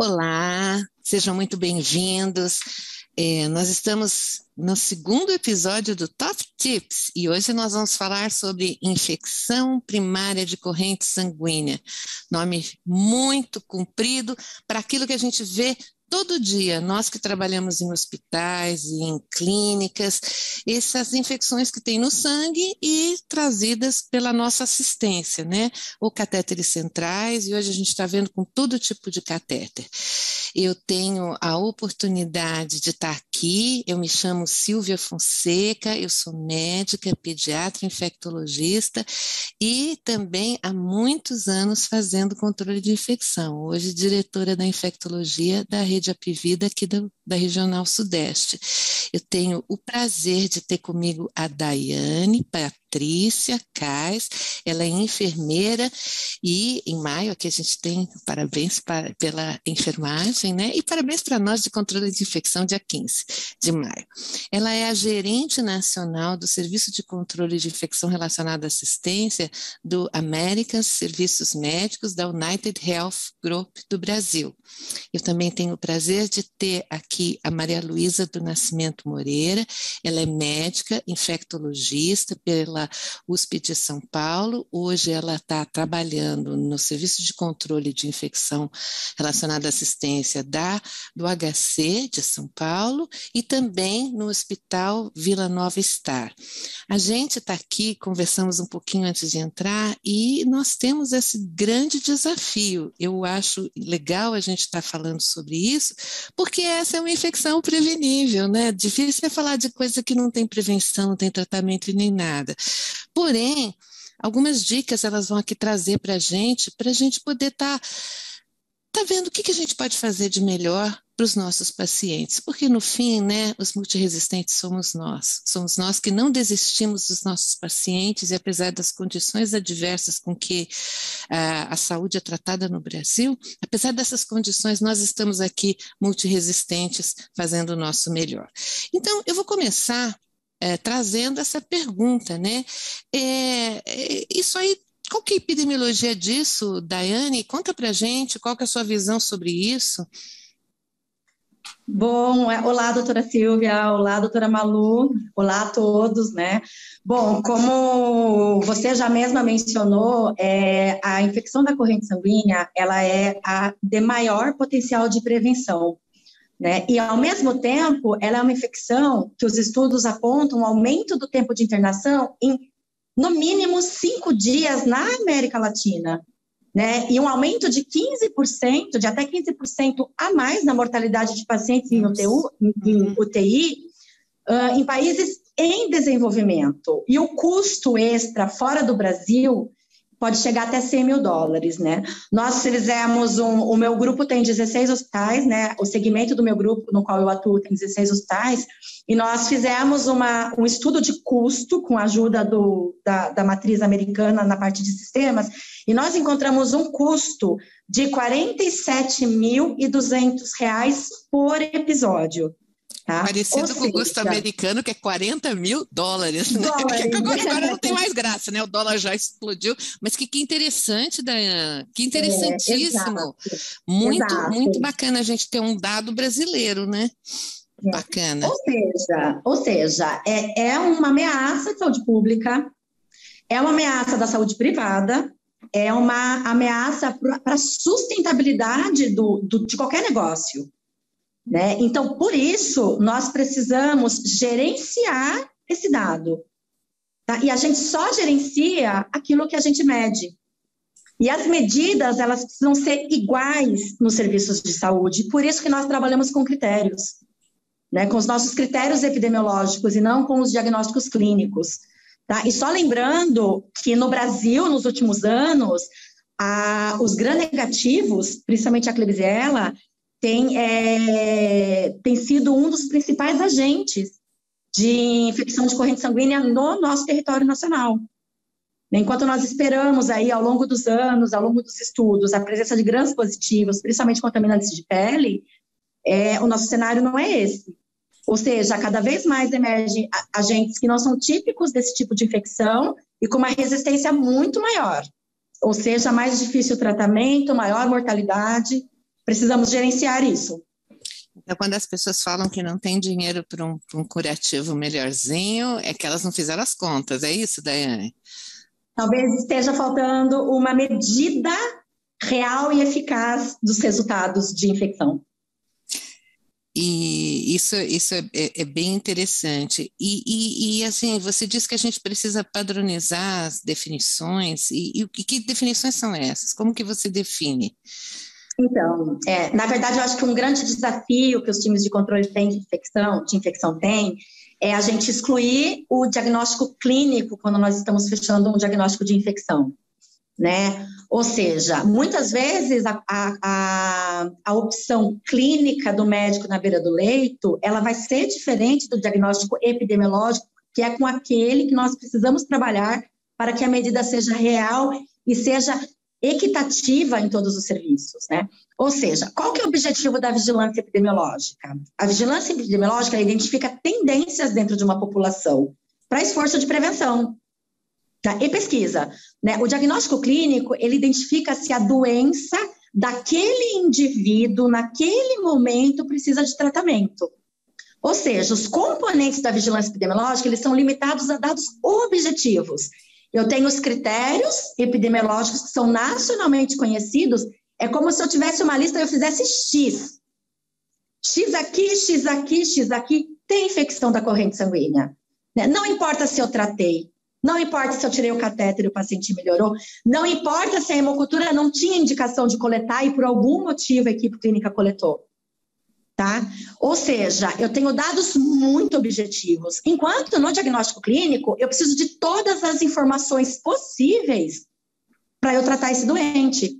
Olá, sejam muito bem-vindos. Nós estamos no segundo episódio do Top Tips e hoje nós vamos falar sobre infecção primária de corrente sanguínea. Nome muito comprido para aquilo que a gente vê todo dia, nós que trabalhamos em hospitais e em clínicas, essas infecções que tem no sangue e trazidas pela nossa assistência, né? Ou catéteres centrais, e hoje a gente está vendo com todo tipo de catéter. Eu tenho a oportunidade de estar aqui, eu me chamo Silvia Fonseca, eu sou médica, pediatra, infectologista e também há muitos anos fazendo controle de infecção, hoje diretora da infectologia da Rede Apivida aqui da Regional Sudeste. Eu tenho o prazer de ter comigo a Daiane Patrícia Kais, ela é enfermeira e em maio aqui a gente tem parabéns pela enfermagem, né? E parabéns para nós de controle de infecção dia 15 de maio. Ela é a gerente nacional do Serviço de Controle de Infecção relacionada à assistência do American Serviços Médicos da United Health Group do Brasil. Eu também tenho o prazer de ter aqui a Maria Luísa do Nascimento Moreira, ela é médica, infectologista pela USP de São Paulo, hoje ela está trabalhando no Serviço de Controle de Infecção relacionada à assistência do HC de São Paulo e também no Hospital Vila Nova Star. A gente está aqui, conversamos um pouquinho antes de entrar e nós temos esse grande desafio. Eu acho legal a gente estar falando sobre isso, porque essa é uma infecção prevenível, né? Difícil é falar de coisa que não tem prevenção, não tem tratamento e nem nada. Porém, algumas dicas elas vão aqui trazer para a gente poder estar vendo o que a gente pode fazer de melhor para os nossos pacientes, porque no fim, né, os multiresistentes somos nós que não desistimos dos nossos pacientes e apesar das condições adversas com que a saúde é tratada no Brasil, apesar dessas condições, nós estamos aqui multiresistentes fazendo o nosso melhor. Então, eu vou começar trazendo essa pergunta, né, isso aí, qual que é a epidemiologia disso, Daiane? Conta pra gente, qual que é a sua visão sobre isso? Bom, olá, doutora Silvia, olá, doutora Malu, olá a todos, né? Bom, como você já mesma mencionou, a infecção da corrente sanguínea, ela é a de maior potencial de prevenção, né? E, ao mesmo tempo, ela é uma infecção que os estudos apontam um aumento do tempo de internação em, no mínimo, 5 dias na América Latina, né? E um aumento de 15%, de até 15% a mais na mortalidade de pacientes em UTI, em países em desenvolvimento. E o custo extra fora do Brasil pode chegar até $100 mil, né? Nós fizemos, o meu grupo tem 16 hospitais, né? O segmento do meu grupo, no qual eu atuo, tem 16 hospitais, e nós fizemos um estudo de custo com a ajuda da matriz americana na parte de sistemas, e nós encontramos um custo de R$ 47.200 por episódio. Tá? Parecido com o custo americano, que é $40 mil, né? Agora não tem mais graça, né? O dólar já explodiu, mas que interessante, Daiane, que interessantíssimo. Muito bacana a gente ter um dado brasileiro, né? Bacana. Ou seja, é uma ameaça de saúde pública, é uma ameaça da saúde privada, é uma ameaça para a sustentabilidade de qualquer negócio. Né? Então, por isso, nós precisamos gerenciar esse dado. Tá? E a gente só gerencia aquilo que a gente mede. E as medidas, elas precisam ser iguais nos serviços de saúde. Por isso que nós trabalhamos com critérios, né? Com os nossos critérios epidemiológicos e não com os diagnósticos clínicos. Tá? E só lembrando que no Brasil, nos últimos anos, os gram-negativos, principalmente a Klebsiella, tem sido um dos principais agentes de infecção de corrente sanguínea no nosso território nacional. Enquanto nós esperamos aí, ao longo dos anos, ao longo dos estudos, a presença de grãos positivos, principalmente contaminantes de pele, o nosso cenário não é esse. Ou seja, cada vez mais emergem agentes que não são típicos desse tipo de infecção e com uma resistência muito maior. Ou seja, mais difícil o tratamento, maior mortalidade. precisamos gerenciar isso. Então, quando as pessoas falam que não tem dinheiro para um curativo melhorzinho, é que elas não fizeram as contas, é isso, Daiane? Talvez esteja faltando uma medida real e eficaz dos resultados de infecção. E isso é bem interessante. E assim, você disse que a gente precisa padronizar as definições, e que definições são essas? Como que você define? Então, na verdade, eu acho que um grande desafio que os times de controle de infecção têm, é a gente excluir o diagnóstico clínico quando nós estamos fechando um diagnóstico de infecção, né? Ou seja, muitas vezes a opção clínica do médico na beira do leito, ela vai ser diferente do diagnóstico epidemiológico, que é com aquele que nós precisamos trabalhar para que a medida seja real e seja equitativa em todos os serviços, né? Ou seja, qual que é o objetivo da vigilância epidemiológica? A vigilância epidemiológica identifica tendências dentro de uma população para esforço de prevenção, tá? E pesquisa, né? O diagnóstico clínico, ele identifica se a doença daquele indivíduo, naquele momento, precisa de tratamento. Ou seja, os componentes da vigilância epidemiológica, eles são limitados a dados objetivos. Eu tenho os critérios epidemiológicos que são nacionalmente conhecidos, é como se eu tivesse uma lista e eu fizesse X. X aqui, X aqui, X aqui, tem infecção da corrente sanguínea. Não importa se eu tratei, não importa se eu tirei o catéter e o paciente melhorou, não importa se a hemocultura não tinha indicação de coletar e por algum motivo a equipe clínica coletou. Tá? Ou seja, eu tenho dados muito objetivos. Enquanto no diagnóstico clínico, eu preciso de todas as informações possíveis para eu tratar esse doente.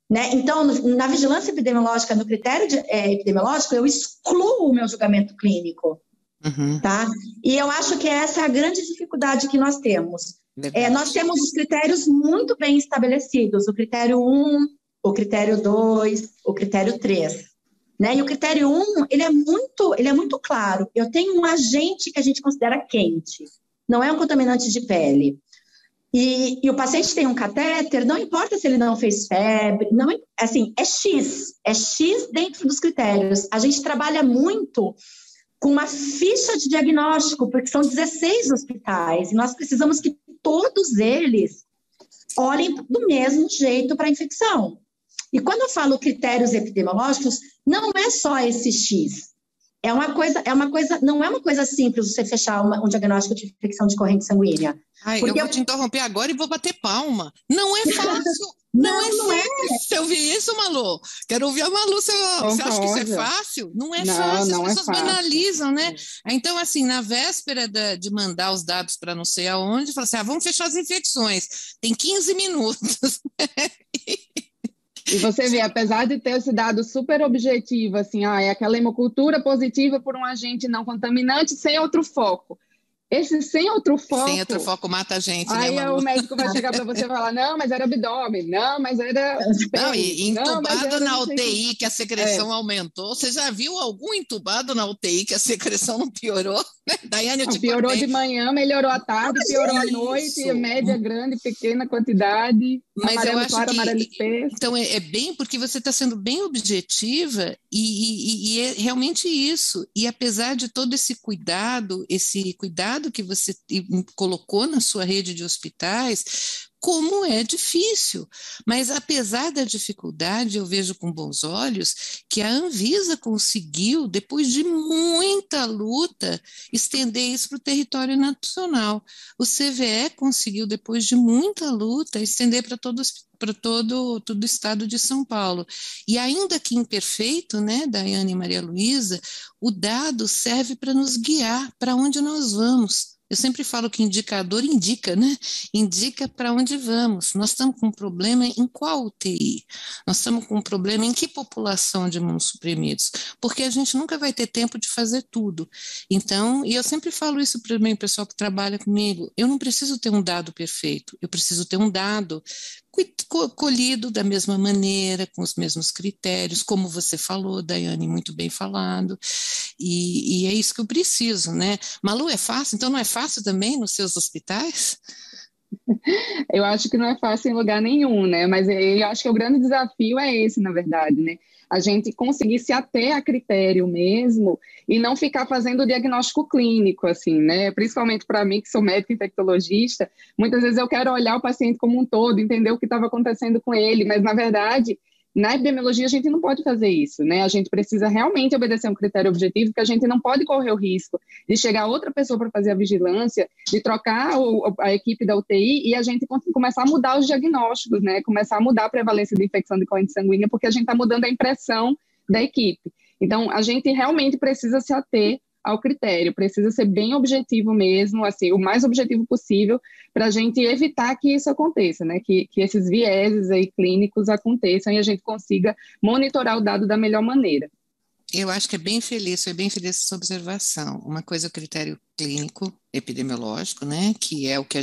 Né? Então, na vigilância epidemiológica, no critério epidemiológico, eu excluo o meu julgamento clínico. Uhum. Tá? E eu acho que essa é a grande dificuldade que nós temos. Nós temos os critérios muito bem estabelecidos, o critério 1, o critério 2, o critério 3. Né? E o critério 1, ele é muito claro. Eu tenho um agente que a gente considera quente, não é um contaminante de pele. E o paciente tem um catéter, não importa se ele não fez febre, não, assim, é X dentro dos critérios. A gente trabalha muito com uma ficha de diagnóstico, porque são 16 hospitais, e nós precisamos que todos eles olhem do mesmo jeito para a infecção. E quando eu falo critérios epidemiológicos, não é só esse X. Não é uma coisa simples você fechar um diagnóstico de infecção de corrente sanguínea. Eu vou te interromper agora e vou bater palma. Não é fácil. Não é. Você ouviu isso, Malu? Quero ouvir a Malu. Você acha que isso é fácil? Não é fácil, as pessoas banalizam, né? Então, assim, na véspera de mandar os dados para não sei aonde, fala assim, vamos fechar as infecções. Tem 15 minutos. E você vê, apesar de ter esse dado super objetivo, assim, é aquela hemocultura positiva por um agente não contaminante sem outro foco. Esse sem outro foco mata a gente, aí né, Malu? O médico vai chegar para você e falar, não, mas era abdômen, não, mas era... Não, e entubado na UTI que a secreção aumentou. Você já viu algum entubado na UTI que a secreção não piorou? Daiane, eu te piorou contei. De manhã, melhorou à tarde, piorou à noite, média grande, pequena quantidade, mas amarelo eu acho claro, que, amarelo espesso. Então é bem porque você está sendo bem objetiva e é realmente isso. E apesar de todo esse cuidado que você colocou na sua rede de hospitais, como é difícil, mas apesar da dificuldade, eu vejo com bons olhos que a Anvisa conseguiu, depois de muita luta, estender isso para o território nacional. O CVE conseguiu, depois de muita luta, estender para todo o estado de São Paulo. E ainda que imperfeito, né, Daiane e Maria Luísa, o dado serve para nos guiar para onde nós vamos. Eu sempre falo que indicador indica, né? Indica para onde vamos. Nós estamos com um problema em qual UTI? Nós estamos com um problema em que população de imunossuprimidos? Porque a gente nunca vai ter tempo de fazer tudo. Então, e eu sempre falo isso para o pessoal que trabalha comigo, eu não preciso ter um dado perfeito, eu preciso ter um dado colhido da mesma maneira, com os mesmos critérios, como você falou, Daiane, muito bem falado, e é isso que eu preciso, né? Malu, é fácil? Então não é fácil também nos seus hospitais? Eu acho que não é fácil em lugar nenhum, né? Mas eu acho que o grande desafio é esse, na verdade, né? a gente conseguir se ater a critério mesmo e não ficar fazendo o diagnóstico clínico, assim, né? Principalmente para mim, que sou médica infectologista, muitas vezes eu quero olhar o paciente como um todo, entender o que estava acontecendo com ele, mas, na verdade, na epidemiologia a gente não pode fazer isso, né? A gente precisa realmente obedecer um critério objetivo, porque a gente não pode correr o risco de chegar outra pessoa para fazer a vigilância, de trocar a equipe da UTI e a gente começar a mudar os diagnósticos, né? Começar a mudar a prevalência de infecção de corrente sanguínea, porque a gente está mudando a impressão da equipe. Então, a gente realmente precisa se ater ao critério, precisa ser bem objetivo mesmo, assim, o mais objetivo possível, para a gente evitar que isso aconteça, né? Que esses vieses aí clínicos aconteçam e a gente consiga monitorar o dado da melhor maneira. Eu acho que foi bem feliz essa observação. Uma coisa é o critério clínico, epidemiológico, né, que é o que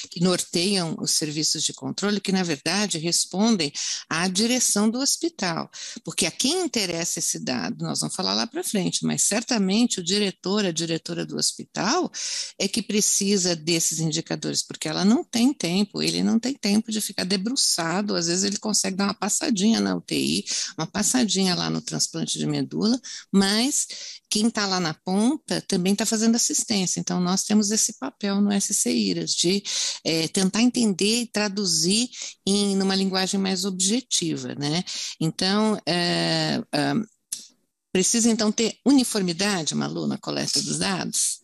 que norteiam os serviços de controle, que na verdade respondem à direção do hospital, porque a quem interessa esse dado, nós vamos falar lá para frente, mas certamente o diretor, a diretora do hospital é que precisa desses indicadores, porque ela não tem tempo, ele não tem tempo de ficar debruçado, às vezes ele consegue dar uma passadinha na UTI, uma passadinha lá no transplante de medula, mas quem está lá na ponta também está fazendo assistência. Então, nós temos esse papel no SCIRAS de tentar entender e traduzir numa linguagem mais objetiva, né? Então, precisa, então, ter uniformidade, Malu, na coleta dos dados?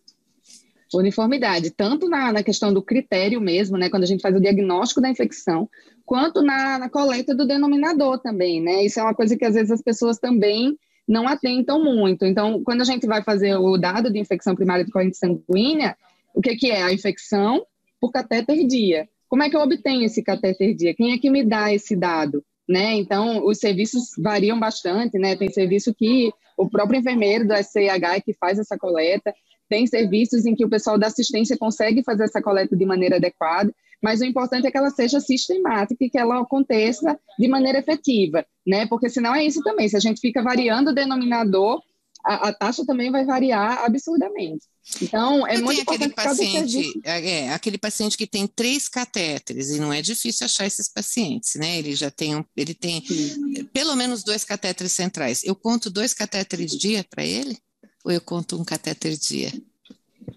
Uniformidade, tanto na questão do critério mesmo, né, quando a gente faz o diagnóstico da infecção, quanto na coleta do denominador também, né? Isso é uma coisa que, às vezes, as pessoas também não atentam muito. Então, quando a gente vai fazer o dado de infecção primária de corrente sanguínea, o que é? A infecção por catéter dia. Como é que eu obtenho esse catéter dia? Quem é que me dá esse dado? Né? Então, os serviços variam bastante, né? Tem serviço que o próprio enfermeiro do SCIH é que faz essa coleta, tem serviços em que o pessoal da assistência consegue fazer essa coleta de maneira adequada, mas o importante é que ela seja sistemática e que ela aconteça de maneira efetiva, né? Porque senão é isso também, se a gente fica variando o denominador, a taxa também vai variar absurdamente. Então, é muito importante aquele paciente que tem 3 catéteres, e não é difícil achar esses pacientes, né? Ele tem pelo menos 2 catéteres centrais. Eu conto 2 catéteres dia para ele? Ou eu conto 1 catéter dia?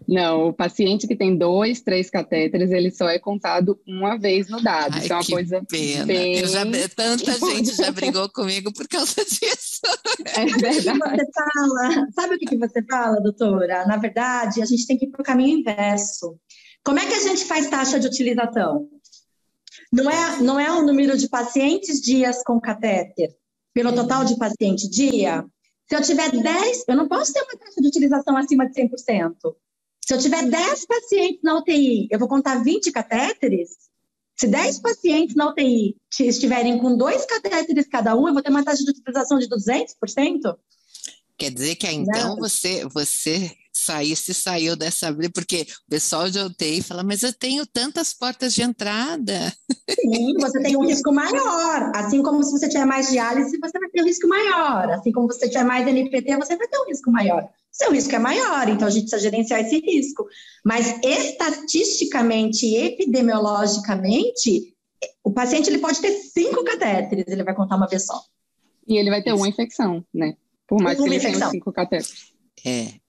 Não, o paciente que tem 2, 3 catéteres, ele só é contado uma vez no dado. Ai, isso é uma coisa pena. bem... Tanta gente já brigou comigo por causa disso. É verdade. Sabe o que você fala, doutora? Na verdade, a gente tem que ir para o caminho inverso. Como é que a gente faz taxa de utilização? Não é o número de pacientes dias com catéter pelo total de paciente dia? Se eu tiver 10, eu não posso ter uma taxa de utilização acima de 100%. Se eu tiver 10 pacientes na UTI, eu vou contar 20 catéteres? Se 10 pacientes na UTI estiverem com 2 catéteres cada um, eu vou ter uma taxa de utilização de 200%? Quer dizer que então você saiu dessa briga, porque o pessoal de UTI fala, mas eu tenho tantas portas de entrada. Sim, você tem um risco maior. Assim como se você tiver mais diálise, você vai ter um risco maior. Assim como se você tiver mais NPT, você vai ter um risco maior. Seu risco é maior, então a gente precisa gerenciar esse risco. Mas estatisticamente e epidemiologicamente, o paciente ele pode ter 5 catéteres, ele vai contar uma vez só. E ele vai ter uma infecção, né? Por mais que ele tenha 5 catéteres.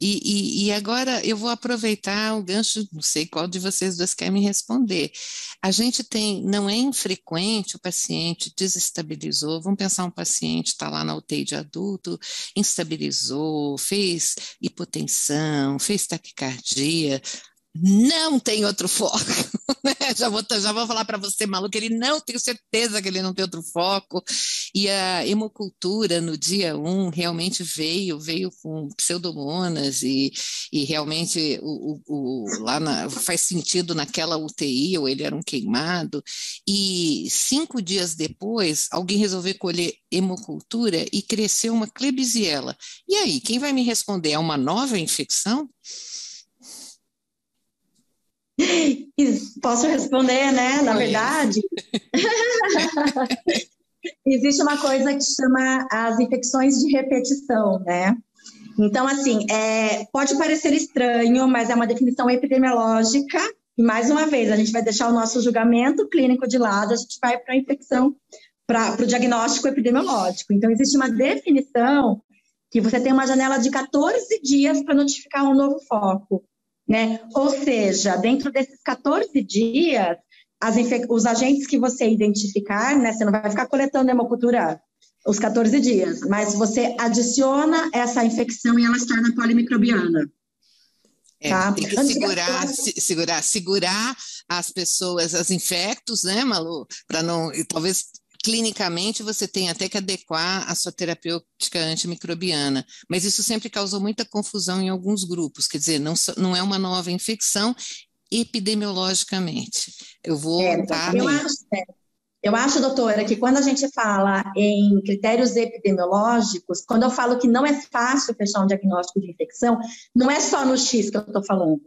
E agora eu vou aproveitar o gancho, não sei qual de vocês dois quer me responder. A gente não é infrequente o paciente desestabilizou, vamos pensar um paciente está lá na UTI de adulto, instabilizou, fez hipotensão, fez taquicardia, não tem outro foco, né? Já vou falar para você, Malu, que ele não, tenho certeza que ele não tem outro foco, e a hemocultura no dia 1 realmente veio com pseudomonas e realmente faz sentido naquela UTI, ou ele era um queimado, e 5 dias depois, alguém resolveu colher hemocultura e cresceu uma Klebsiella. E aí, quem vai me responder? É uma nova infecção? Posso responder, né? Na verdade, existe uma coisa que chama as infecções de repetição, né? Então, assim, pode parecer estranho, mas é uma definição epidemiológica. E, mais uma vez, a gente vai deixar o nosso julgamento clínico de lado, a gente vai para a infecção para o diagnóstico epidemiológico. Então, existe uma definição que você tem uma janela de 14 dias para notificar um novo foco, né? Ou seja, dentro desses 14 dias, os agentes que você identificar, né? Você não vai ficar coletando hemocultura os 14 dias, mas você adiciona essa infecção e ela se torna polimicrobiana. Tá? Tem que segurar as pessoas, as infectos, né, Malu? Para não, talvez clinicamente você tenha até que adequar a sua terapêutica antimicrobiana, mas isso sempre causou muita confusão em alguns grupos, quer dizer, não é uma nova infecção epidemiologicamente. Eu vou Eu acho, doutora, que quando a gente fala em critérios epidemiológicos, quando eu falo que não é fácil fechar um diagnóstico de infecção, não é só no X que eu estou falando.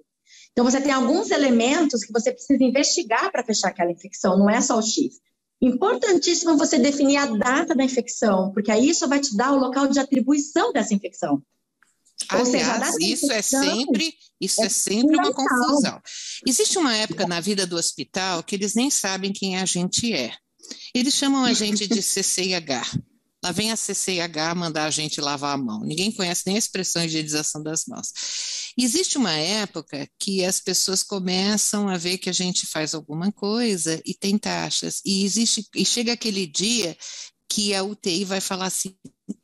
Então, você tem alguns elementos que você precisa investigar para fechar aquela infecção, não é só o X. Importantíssimo você definir a data da infecção, porque aí isso vai te dar o local de atribuição dessa infecção. Ou seja, a data isso é sempre uma confusão. Existe uma época na vida do hospital que eles nem sabem quem a gente é. Eles chamam a gente de CCIH. Lá vem a CCIH mandar a gente lavar a mão. Ninguém conhece nem a expressão de higienização das mãos. Existe uma época que as pessoas começam a ver que a gente faz alguma coisa e tem taxas. E chega aquele dia que a UTI vai falar assim,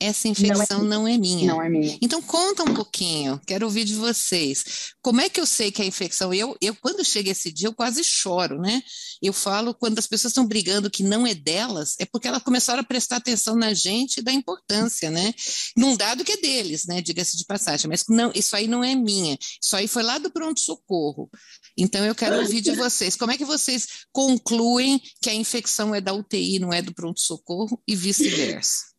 essa infecção não é minha. Não é minha. Então, conta um pouquinho, quero ouvir de vocês. Como é que eu sei que a infecção... Eu quando chega esse dia, eu quase choro, né? Eu falo, quando as pessoas estão brigando que não é delas, é porque elas começaram a prestar atenção na gente e da importância, né? Num dado que é deles, né? Diga-se de passagem, mas não, isso aí não é minha. Isso aí foi lá do pronto-socorro. Então, eu quero ouvir de vocês. Como é que vocês concluem que a infecção é da UTI, não é do pronto-socorro e vice-versa?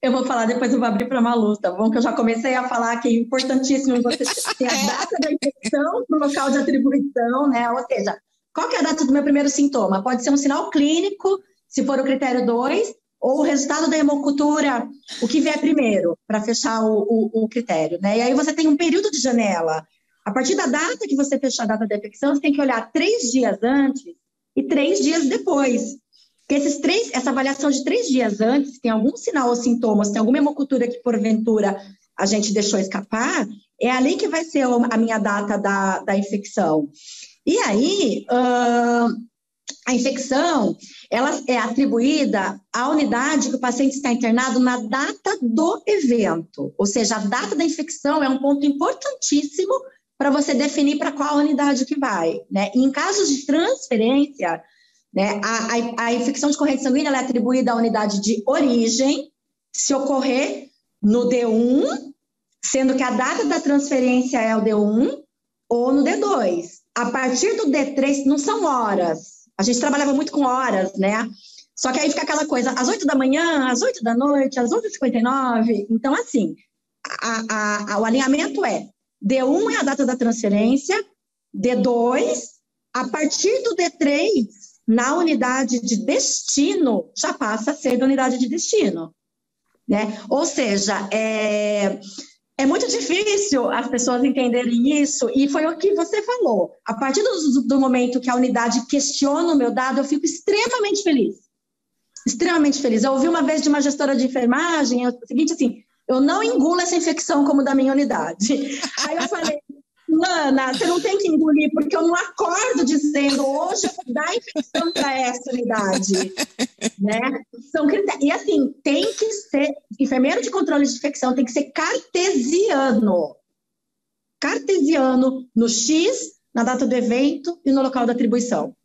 Eu vou falar, depois eu vou abrir para a Malu, tá bom? Que eu já comecei a falar que é importantíssimo você ter a data da infecção para o local de atribuição, né? Ou seja, qual que é a data do meu primeiro sintoma? Pode ser um sinal clínico, se for o critério 2, ou o resultado da hemocultura, o que vier primeiro, para fechar o critério, né? E aí você tem um período de janela. A partir da data que você fechar a data da infecção, você tem que olhar 3 dias antes e 3 dias depois. Porque essa avaliação de 3 dias antes, tem algum sinal ou sintomas, tem alguma hemocultura que porventura a gente deixou escapar, é ali que vai ser a minha data da infecção. E aí, a infecção, ela é atribuída à unidade que o paciente está internado na data do evento. Ou seja, a data da infecção é um ponto importantíssimo para você definir para qual unidade que vai, né? E em casos de transferência, né, a infecção de corrente sanguínea ela é atribuída à unidade de origem, se ocorrer no D1, sendo que a data da transferência é o D1, ou no D2. A partir do D3, não são horas. A gente trabalhava muito com horas, né? Só que aí fica aquela coisa, às 8 da manhã, às 8 da noite, às 11h59. Então, assim, o alinhamento é D1 é a data da transferência, D2, a partir do D3, na unidade de destino, já passa a ser da unidade de destino, né? Ou seja, é muito difícil as pessoas entenderem isso, e foi o que você falou. A partir do momento que a unidade questiona o meu dado, eu fico extremamente feliz. Extremamente feliz. Eu ouvi uma vez de uma gestora de enfermagem, o seguinte assim, eu não engulo essa infecção como da minha unidade. Aí eu falei, Lana, você não tem que engolir, porque eu não acordo dizendo hoje eu vou dar infecção para essa unidade. Né? São critérios. E assim, tem que ser, enfermeiro de controle de infecção tem que ser cartesiano. Cartesiano no X, na data do evento e no local da atribuição.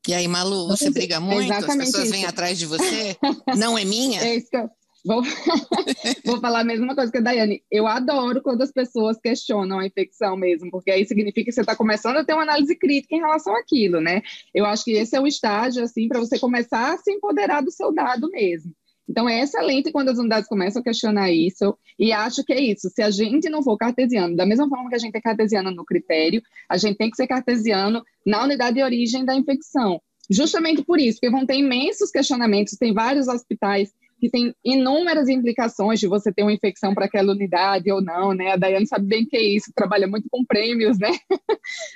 E aí, Malu, você briga muito? Exatamente. As pessoas vêm atrás de você? Não é minha? É isso que eu... Vou falar a mesma coisa que a Daiane. Eu adoro quando as pessoas questionam a infecção mesmo, porque aí significa que você está começando a ter uma análise crítica em relação àquilo, né? Eu acho que esse é um estágio, assim, para você começar a se empoderar do seu dado mesmo. Então, é excelente quando as unidades começam a questionar isso, e acho que é isso. Se a gente não for cartesiano, da mesma forma que a gente é cartesiano no critério, a gente tem que ser cartesiano na unidade de origem da infecção. Justamente por isso, porque vão ter imensos questionamentos, tem vários hospitais que tem inúmeras implicações de você ter uma infecção para aquela unidade ou não, né? A Daiane sabe bem que é isso, trabalha muito com prêmios, né?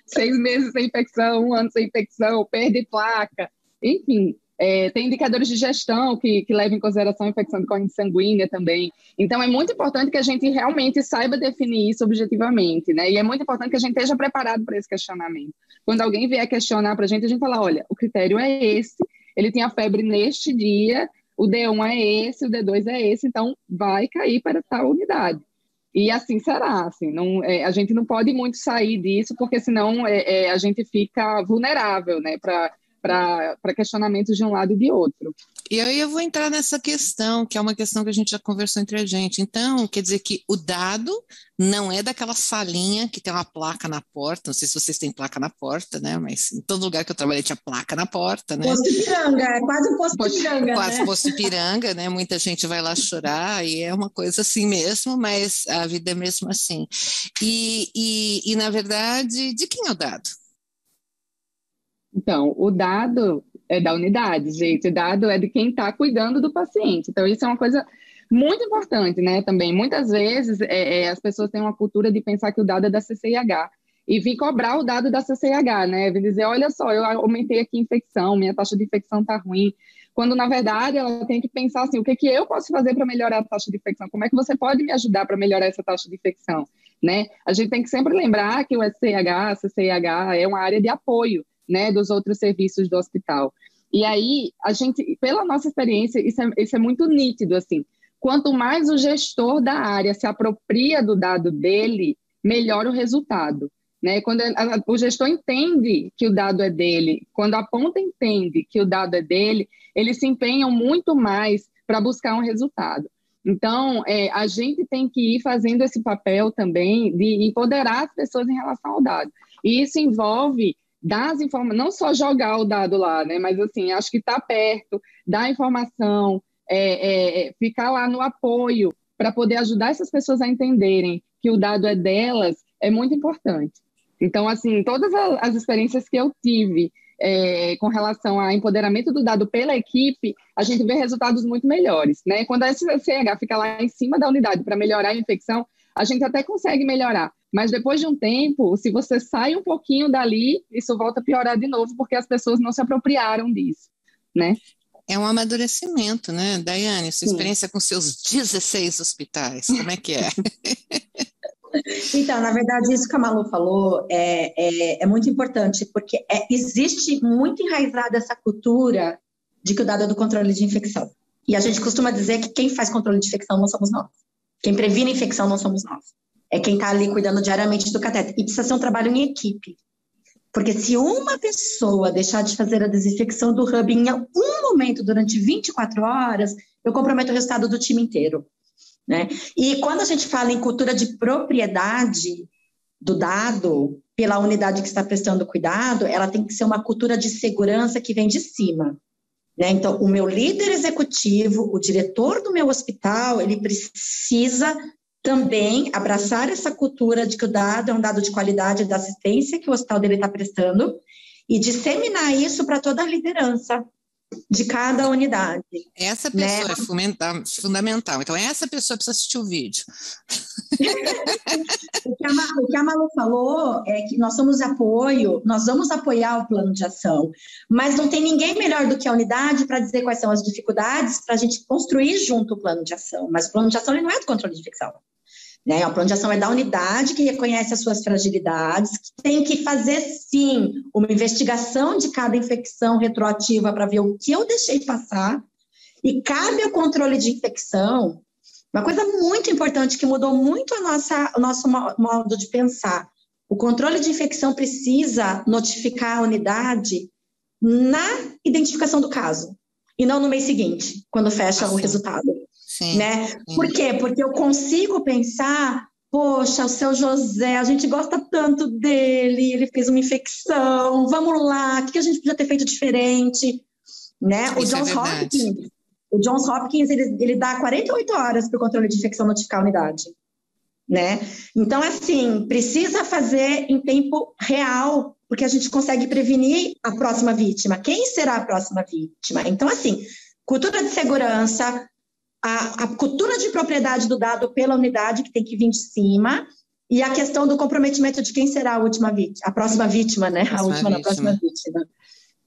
6 meses sem infecção, 1 ano sem infecção, perde placa, enfim. Tem indicadores de gestão que levam em consideração a infecção de corrente sanguínea também. Então, é muito importante que a gente realmente saiba definir isso objetivamente, né? E é muito importante que a gente esteja preparado para esse questionamento. Quando alguém vier questionar para a gente fala, olha, o critério é esse, ele tinha febre neste dia, o D1 é esse, o D2 é esse, então vai cair para tal unidade. E assim será, assim, não, a gente não pode muito sair disso, porque senão a gente fica vulnerável, né, para questionamentos de um lado e de outro. E aí eu vou entrar nessa questão, que é uma questão que a gente já conversou entre a gente. Então, quer dizer que o dado não é daquela salinha que tem uma placa na porta, não sei se vocês têm placa na porta, né? Mas em todo lugar que eu trabalhei tinha placa na porta, né? Posto Ipiranga, é quase um posto Ipiranga, quase né? Posto Ipiranga, né? Muita gente vai lá chorar e é uma coisa assim mesmo, mas a vida é mesmo assim. E na verdade, de quem é o dado? Então, o dado é da unidade, gente. O dado é de quem está cuidando do paciente. Então, isso é uma coisa muito importante, né? Também, muitas vezes, as pessoas têm uma cultura de pensar que o dado é da CCIH e vir cobrar o dado da CCIH, né? Vir dizer, olha só, eu aumentei aqui a infecção, minha taxa de infecção está ruim. Quando, na verdade, ela tem que pensar assim, o que eu posso fazer para melhorar a taxa de infecção? Como é que você pode me ajudar para melhorar essa taxa de infecção? Né? A gente tem que sempre lembrar que o SCIH, a CCIH é uma área de apoio, né, dos outros serviços do hospital. E aí, a gente, pela nossa experiência, isso é muito nítido, assim, quanto mais o gestor da área se apropria do dado dele, melhor o resultado, né? Quando o gestor entende que o dado é dele, quando a ponta entende que o dado é dele, eles se empenham muito mais para buscar um resultado. Então, a gente tem que ir fazendo esse papel também de empoderar as pessoas em relação ao dado. E isso envolve das informações, não só jogar o dado lá, né? Mas assim, acho que estar perto, dar informação, ficar lá no apoio para poder ajudar essas pessoas a entenderem que o dado é delas, é muito importante. Então, assim, todas as experiências que eu tive com relação ao empoderamento do dado pela equipe, a gente vê resultados muito melhores, né? Quando a SCH fica lá em cima da unidade para melhorar a infecção, a gente até consegue melhorar, mas depois de um tempo, se você sai um pouquinho dali, isso volta a piorar de novo, porque as pessoas não se apropriaram disso, né? É um amadurecimento, né? Daiane, sua experiência com seus 16 hospitais, como é que é? Então, na verdade, isso que a Malu falou é muito importante, porque existe muito enraizada essa cultura de que o dado é do controle de infecção. E a gente costuma dizer que quem faz controle de infecção não somos nós. Quem previne infecção não somos nós. É quem está ali cuidando diariamente do cateter. E precisa ser um trabalho em equipe. Porque se uma pessoa deixar de fazer a desinfecção do hub em um momento durante 24 horas, eu comprometo o resultado do time inteiro, né? E quando a gente fala em cultura de propriedade do dado pela unidade que está prestando cuidado, ela tem que ser uma cultura de segurança que vem de cima, né? Então, o meu líder executivo, o diretor do meu hospital, ele precisa também abraçar essa cultura de que o dado é um dado de qualidade da assistência que o hospital dele está prestando e disseminar isso para toda a liderança de cada unidade. Essa pessoa é fundamental. Então, essa pessoa precisa assistir o vídeo. O que a Malu falou é que nós somos apoio, nós vamos apoiar o plano de ação, mas não tem ninguém melhor do que a unidade para dizer quais são as dificuldades para a gente construir junto o plano de ação. Mas o plano de ação ele não é do controle de infecção. Né? O plano de ação é da unidade que reconhece as suas fragilidades, que tem que fazer, sim, uma investigação de cada infecção retroativa para ver o que eu deixei passar, e cabe ao controle de infecção, uma coisa muito importante que mudou muito o nosso modo de pensar. O controle de infecção precisa notificar a unidade na identificação do caso, e não no mês seguinte, quando fecha o resultado. Sim, né? sim. Por quê? Porque eu consigo pensar, poxa, o seu José, a gente gosta tanto dele, ele fez uma infecção, vamos lá, o que a gente podia ter feito diferente? Né? O Johns Hopkins, ele dá 48 horas para o controle de infecção notificar a unidade. Né? Então, assim, precisa fazer em tempo real, porque a gente consegue prevenir a próxima vítima. Quem será a próxima vítima? Então, assim, cultura de segurança, a cultura de propriedade do dado pela unidade, que tem que vir de cima, e a questão do comprometimento de quem será a última vítima, a próxima vítima, né? A última, na próxima vítima.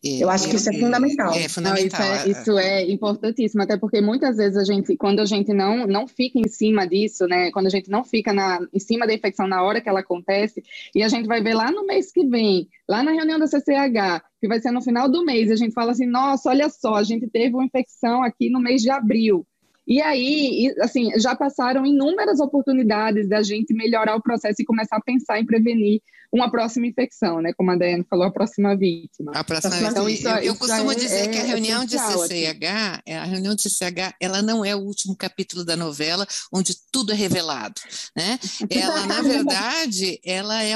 Eu acho que isso é fundamental. É fundamental. Não, isso é importantíssimo, até porque muitas vezes quando a gente não fica em cima disso, né? Quando a gente não fica em cima da infecção na hora que ela acontece, e a gente vai ver lá no mês que vem, lá na reunião da CCH, que vai ser no final do mês, a gente fala assim, nossa, olha só, a gente teve uma infecção aqui no mês de abril. E aí, assim, já passaram inúmeras oportunidades da gente melhorar o processo e começar a pensar em prevenir uma próxima infecção, né? Como a Daiane falou, a próxima vítima. A próxima vez. Então, eu costumo dizer que a reunião de CCH, a reunião de CCH, ela não é o último capítulo da novela, onde tudo é revelado, né? Ela, na verdade, ela é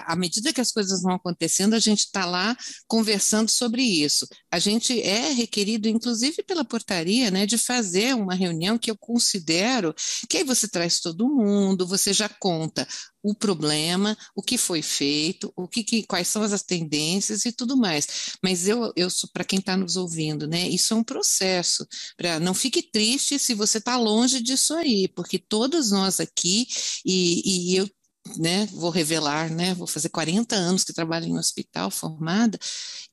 à medida que as coisas vão acontecendo, a gente está lá conversando sobre isso. A gente é requerido, inclusive pela portaria, né, de fazer uma reunião que eu considero que aí você traz todo mundo, você já conta o problema, o que foi feito, quais são as tendências e tudo mais. Mas eu sou, para quem está nos ouvindo, né, isso é um processo. Não fique triste se você está longe disso aí, porque todos nós aqui, e eu, né, vou revelar, né, vou fazer 40 anos que trabalho em um hospital formada,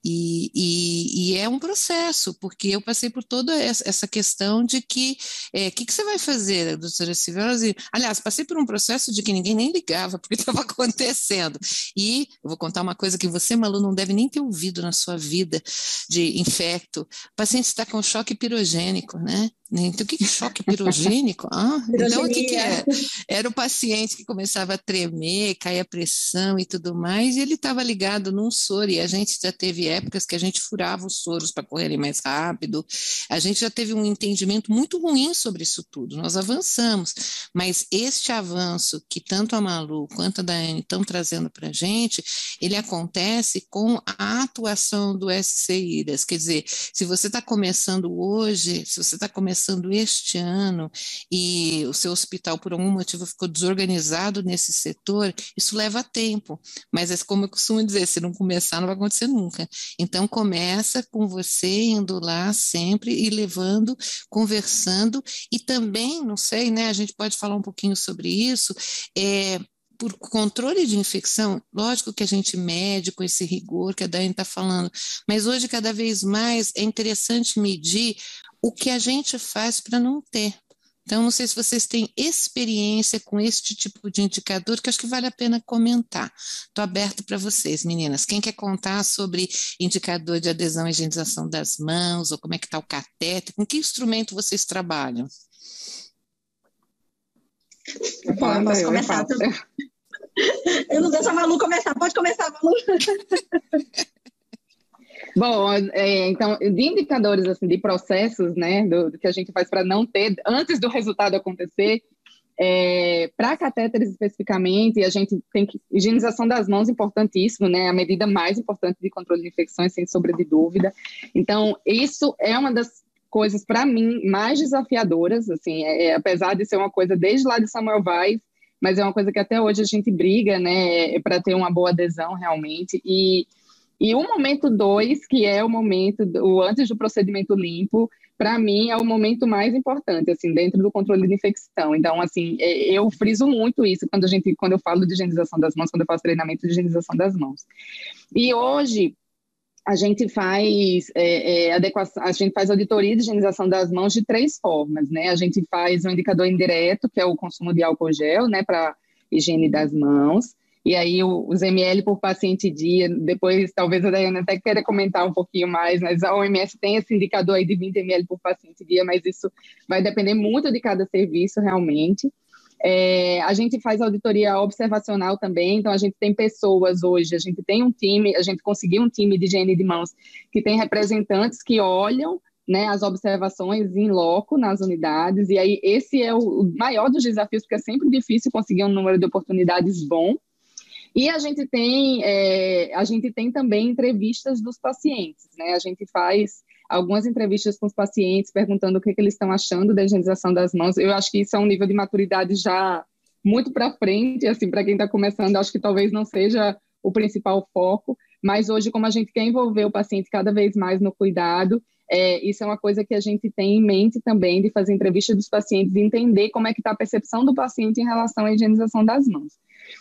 e é um processo, porque eu passei por toda essa questão de que você vai fazer, doutora Silvia? Aliás, passei por um processo de que ninguém nem ligava porque estava acontecendo. E eu vou contar uma coisa que você, Malu, não deve nem ter ouvido na sua vida de infecto. O paciente está com choque pirogênico, né? Então, o que é choque pirogênico? Então, o que é? Era o paciente que começava a tremer, cair a pressão e tudo mais, e ele estava ligado num soro, e a gente já teve épocas que a gente furava os soros para correrem mais rápido, a gente já teve um entendimento muito ruim sobre isso tudo, nós avançamos, mas este avanço que tanto a Malu quanto a Daiane estão trazendo para a gente, ele acontece com a atuação do SCIDAS, quer dizer, se você está começando hoje, se você está começando este ano e o seu hospital por algum motivo ficou desorganizado nesse setor, isso leva tempo, mas é como eu costumo dizer, se não começar não vai acontecer nunca, então começa com você indo lá sempre e levando, conversando e também, não sei, né, a gente pode falar um pouquinho sobre isso, por controle de infecção, lógico que a gente mede com esse rigor que a Daiane está falando, mas hoje cada vez mais é interessante medir o que a gente faz para não ter. Então, não sei se vocês têm experiência com este tipo de indicador, que acho que vale a pena comentar. Estou aberta para vocês, meninas. Quem quer contar sobre indicador de adesão e higienização das mãos, ou como é que está o catéter, com que instrumento vocês trabalham? Eu posso começar. Eu não deixo a Malu começar. Pode começar, Malu. Bom, então, de indicadores assim, de processos, né, do que a gente faz para não ter, antes do resultado acontecer, para catéteres especificamente, a gente tem que, higienização das mãos, importantíssimo, né, a medida mais importante de controle de infecções, sem sombra de dúvida. Então, isso é uma das coisas, para mim, mais desafiadoras, assim, apesar de ser uma coisa desde lá de Samuel Weiss, mas é uma coisa que até hoje a gente briga, né, para ter uma boa adesão realmente, e o momento 2, que é o momento, antes do procedimento limpo, para mim é o momento mais importante, assim, dentro do controle de infecção. Então, assim, eu friso muito isso quando eu falo de higienização das mãos, quando eu faço treinamento de higienização das mãos. E hoje, a gente faz adequação, a gente faz auditoria de higienização das mãos de 3 formas, né? A gente faz um indicador indireto, que é o consumo de álcool gel, né, para higiene das mãos. E aí os ml por paciente dia, depois talvez a Daiane até queira comentar um pouquinho mais, mas a OMS tem esse indicador aí de 20 ml por paciente dia, mas isso vai depender muito de cada serviço realmente. A gente faz auditoria observacional também, então a gente tem pessoas hoje, a gente tem um time, a gente conseguiu um time de higiene de mãos que tem representantes que olham, né, as observações em loco nas unidades, e aí esse é o maior dos desafios, porque é sempre difícil conseguir um número de oportunidades bom. E a gente tem também entrevistas dos pacientes, né? A gente faz algumas entrevistas com os pacientes, perguntando o que eles estão achando da higienização das mãos. Eu acho que isso é um nível de maturidade já muito para frente, assim, para quem está começando, acho que talvez não seja o principal foco, mas hoje, como a gente quer envolver o paciente cada vez mais no cuidado, isso é uma coisa que a gente tem em mente também, de fazer entrevista dos pacientes, de entender como é que está a percepção do paciente em relação à higienização das mãos.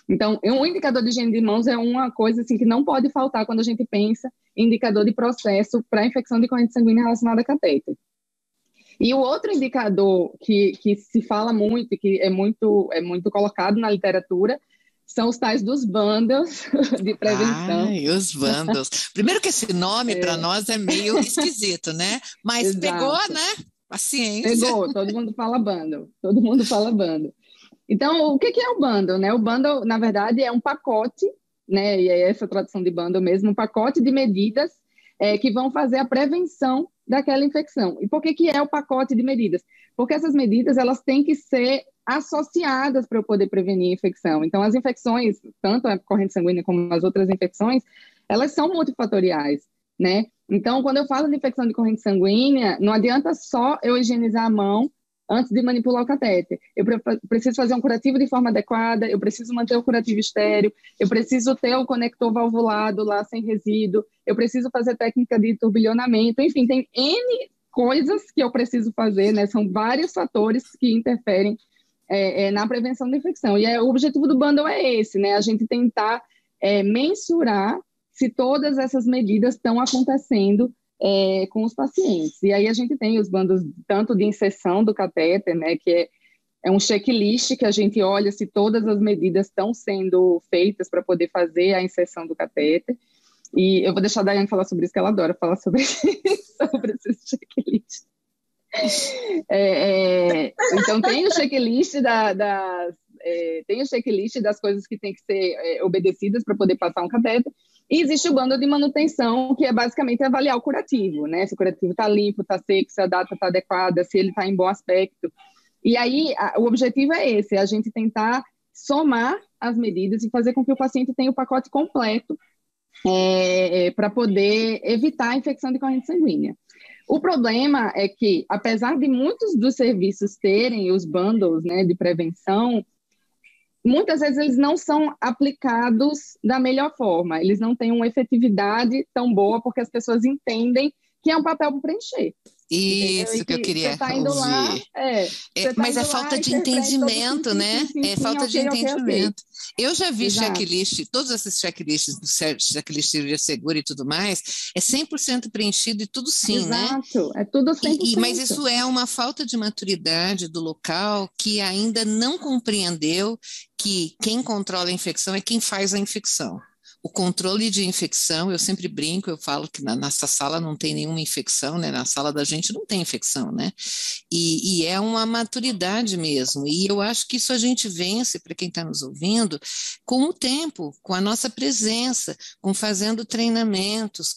Então, um indicador de higiene de mãos é uma coisa assim, que não pode faltar quando a gente pensa em indicador de processo para infecção de corrente sanguínea relacionada a catéter. E o outro indicador que se fala muito e que é muito colocado na literatura são os tais dos bundles de prevenção. Ai, os bundles. Primeiro que esse nome para nós é meio esquisito, né? Mas Exato. Pegou, né? Paciência. Pegou, todo mundo fala bundle. Então, o que é o bundle, né? O bundle, na verdade, é um pacote, né? E é essa tradução de bundle mesmo, um pacote de medidas que vão fazer a prevenção daquela infecção. E por que é o pacote de medidas? Porque essas medidas, elas têm que ser associadas para eu poder prevenir a infecção. Então, as infecções, tanto a corrente sanguínea como as outras infecções, elas são multifatoriais, né? Então, quando eu falo de infecção de corrente sanguínea, não adianta só eu higienizar a mão antes de manipular o catéter. Eu preciso fazer um curativo de forma adequada, eu preciso manter o curativo estéril, eu preciso ter o conector valvulado lá sem resíduo, eu preciso fazer técnica de turbilhonamento, enfim, tem N coisas que eu preciso fazer, né? São vários fatores que interferem na prevenção da infecção. E o objetivo do bundle é esse, né? A gente tentar mensurar se todas essas medidas estão acontecendo com os pacientes. E aí a gente tem os bundles tanto de inserção do catéter, né, que é um checklist que a gente olha se todas as medidas estão sendo feitas para poder fazer a inserção do catéter. E eu vou deixar a Daiane falar sobre isso, que ela adora falar sobre esses checklists. Então tem o checklist tem o checklist das coisas que tem que ser obedecidas para poder passar um catéter. E existe o bundle de manutenção, que é basicamente avaliar o curativo, né? Se o curativo está limpo, está seco, se a data está adequada, se ele está em bom aspecto. E aí, o objetivo é esse, é a gente tentar somar as medidas e fazer com que o paciente tenha o pacote completo para poder evitar a infecção de corrente sanguínea. O problema é que, apesar de muitos dos serviços terem os bundles, né, de prevenção, muitas vezes eles não são aplicados da melhor forma, eles não têm uma efetividade tão boa porque as pessoas entendem que é um papel para preencher. Isso que eu queria ouvir. Lá, mas é falta de entendimento, né? É falta de entendimento. Eu já vi checklist, todos esses checklists, checklist de seguro e tudo mais, é 100% preenchido e tudo sim, né? Exato, é tudo 100%. Mas isso é uma falta de maturidade do local que ainda não compreendeu que quem controla a infecção é quem faz a infecção. O controle de infecção, eu sempre brinco, eu falo que na nossa sala não tem nenhuma infecção, né? Na sala da gente não tem infecção, né? E é uma maturidade mesmo. E eu acho que isso a gente vence, para quem está nos ouvindo, com o tempo, com a nossa presença, com fazendo treinamentos,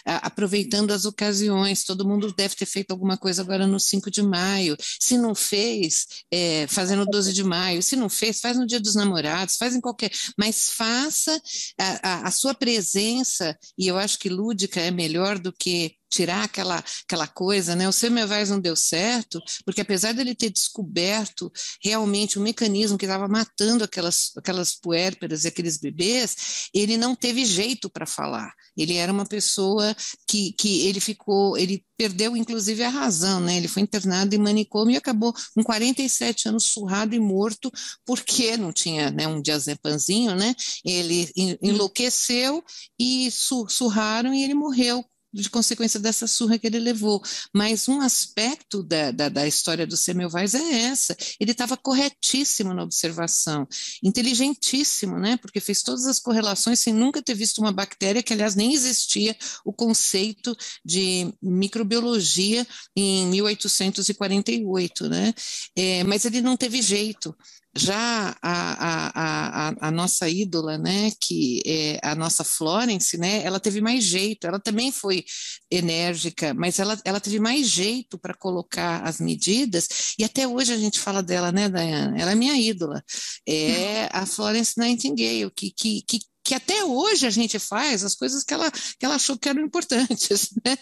aproveitando as ocasiões. Todo mundo deve ter feito alguma coisa agora no 5 de maio. Se não fez, fazendo 12 de maio. Se não fez, faz no Dia dos Namorados, faz em qualquer... Mas faça a sua presença, e eu acho que lúdica é melhor do que tirar aquela coisa, né? O Semmelweis não deu certo, porque apesar dele ter descoberto realmente o mecanismo que estava matando aquelas puérperas e aqueles bebês, ele não teve jeito para falar. Ele era uma pessoa que ele perdeu inclusive a razão, né? Ele foi internado em manicômio e acabou com 47 anos surrado e morto, porque não tinha, né, um diazepamzinho, né? Ele enlouqueceu e surraram e ele morreu de consequência dessa surra que ele levou. Mas um aspecto da história do Semmelweis é essa, ele estava corretíssimo na observação, inteligentíssimo, né, porque fez todas as correlações sem nunca ter visto uma bactéria, que aliás nem existia o conceito de microbiologia em 1848, né, mas ele não teve jeito. Já a nossa ídola, né, que é a nossa Florence, né, ela teve mais jeito, ela também foi enérgica, mas ela teve mais jeito para colocar as medidas, e até hoje a gente fala dela, né, Daiane? Ela é minha ídola, é a Florence Nightingale, que que até hoje a gente faz as coisas que ela achou que eram importantes, né?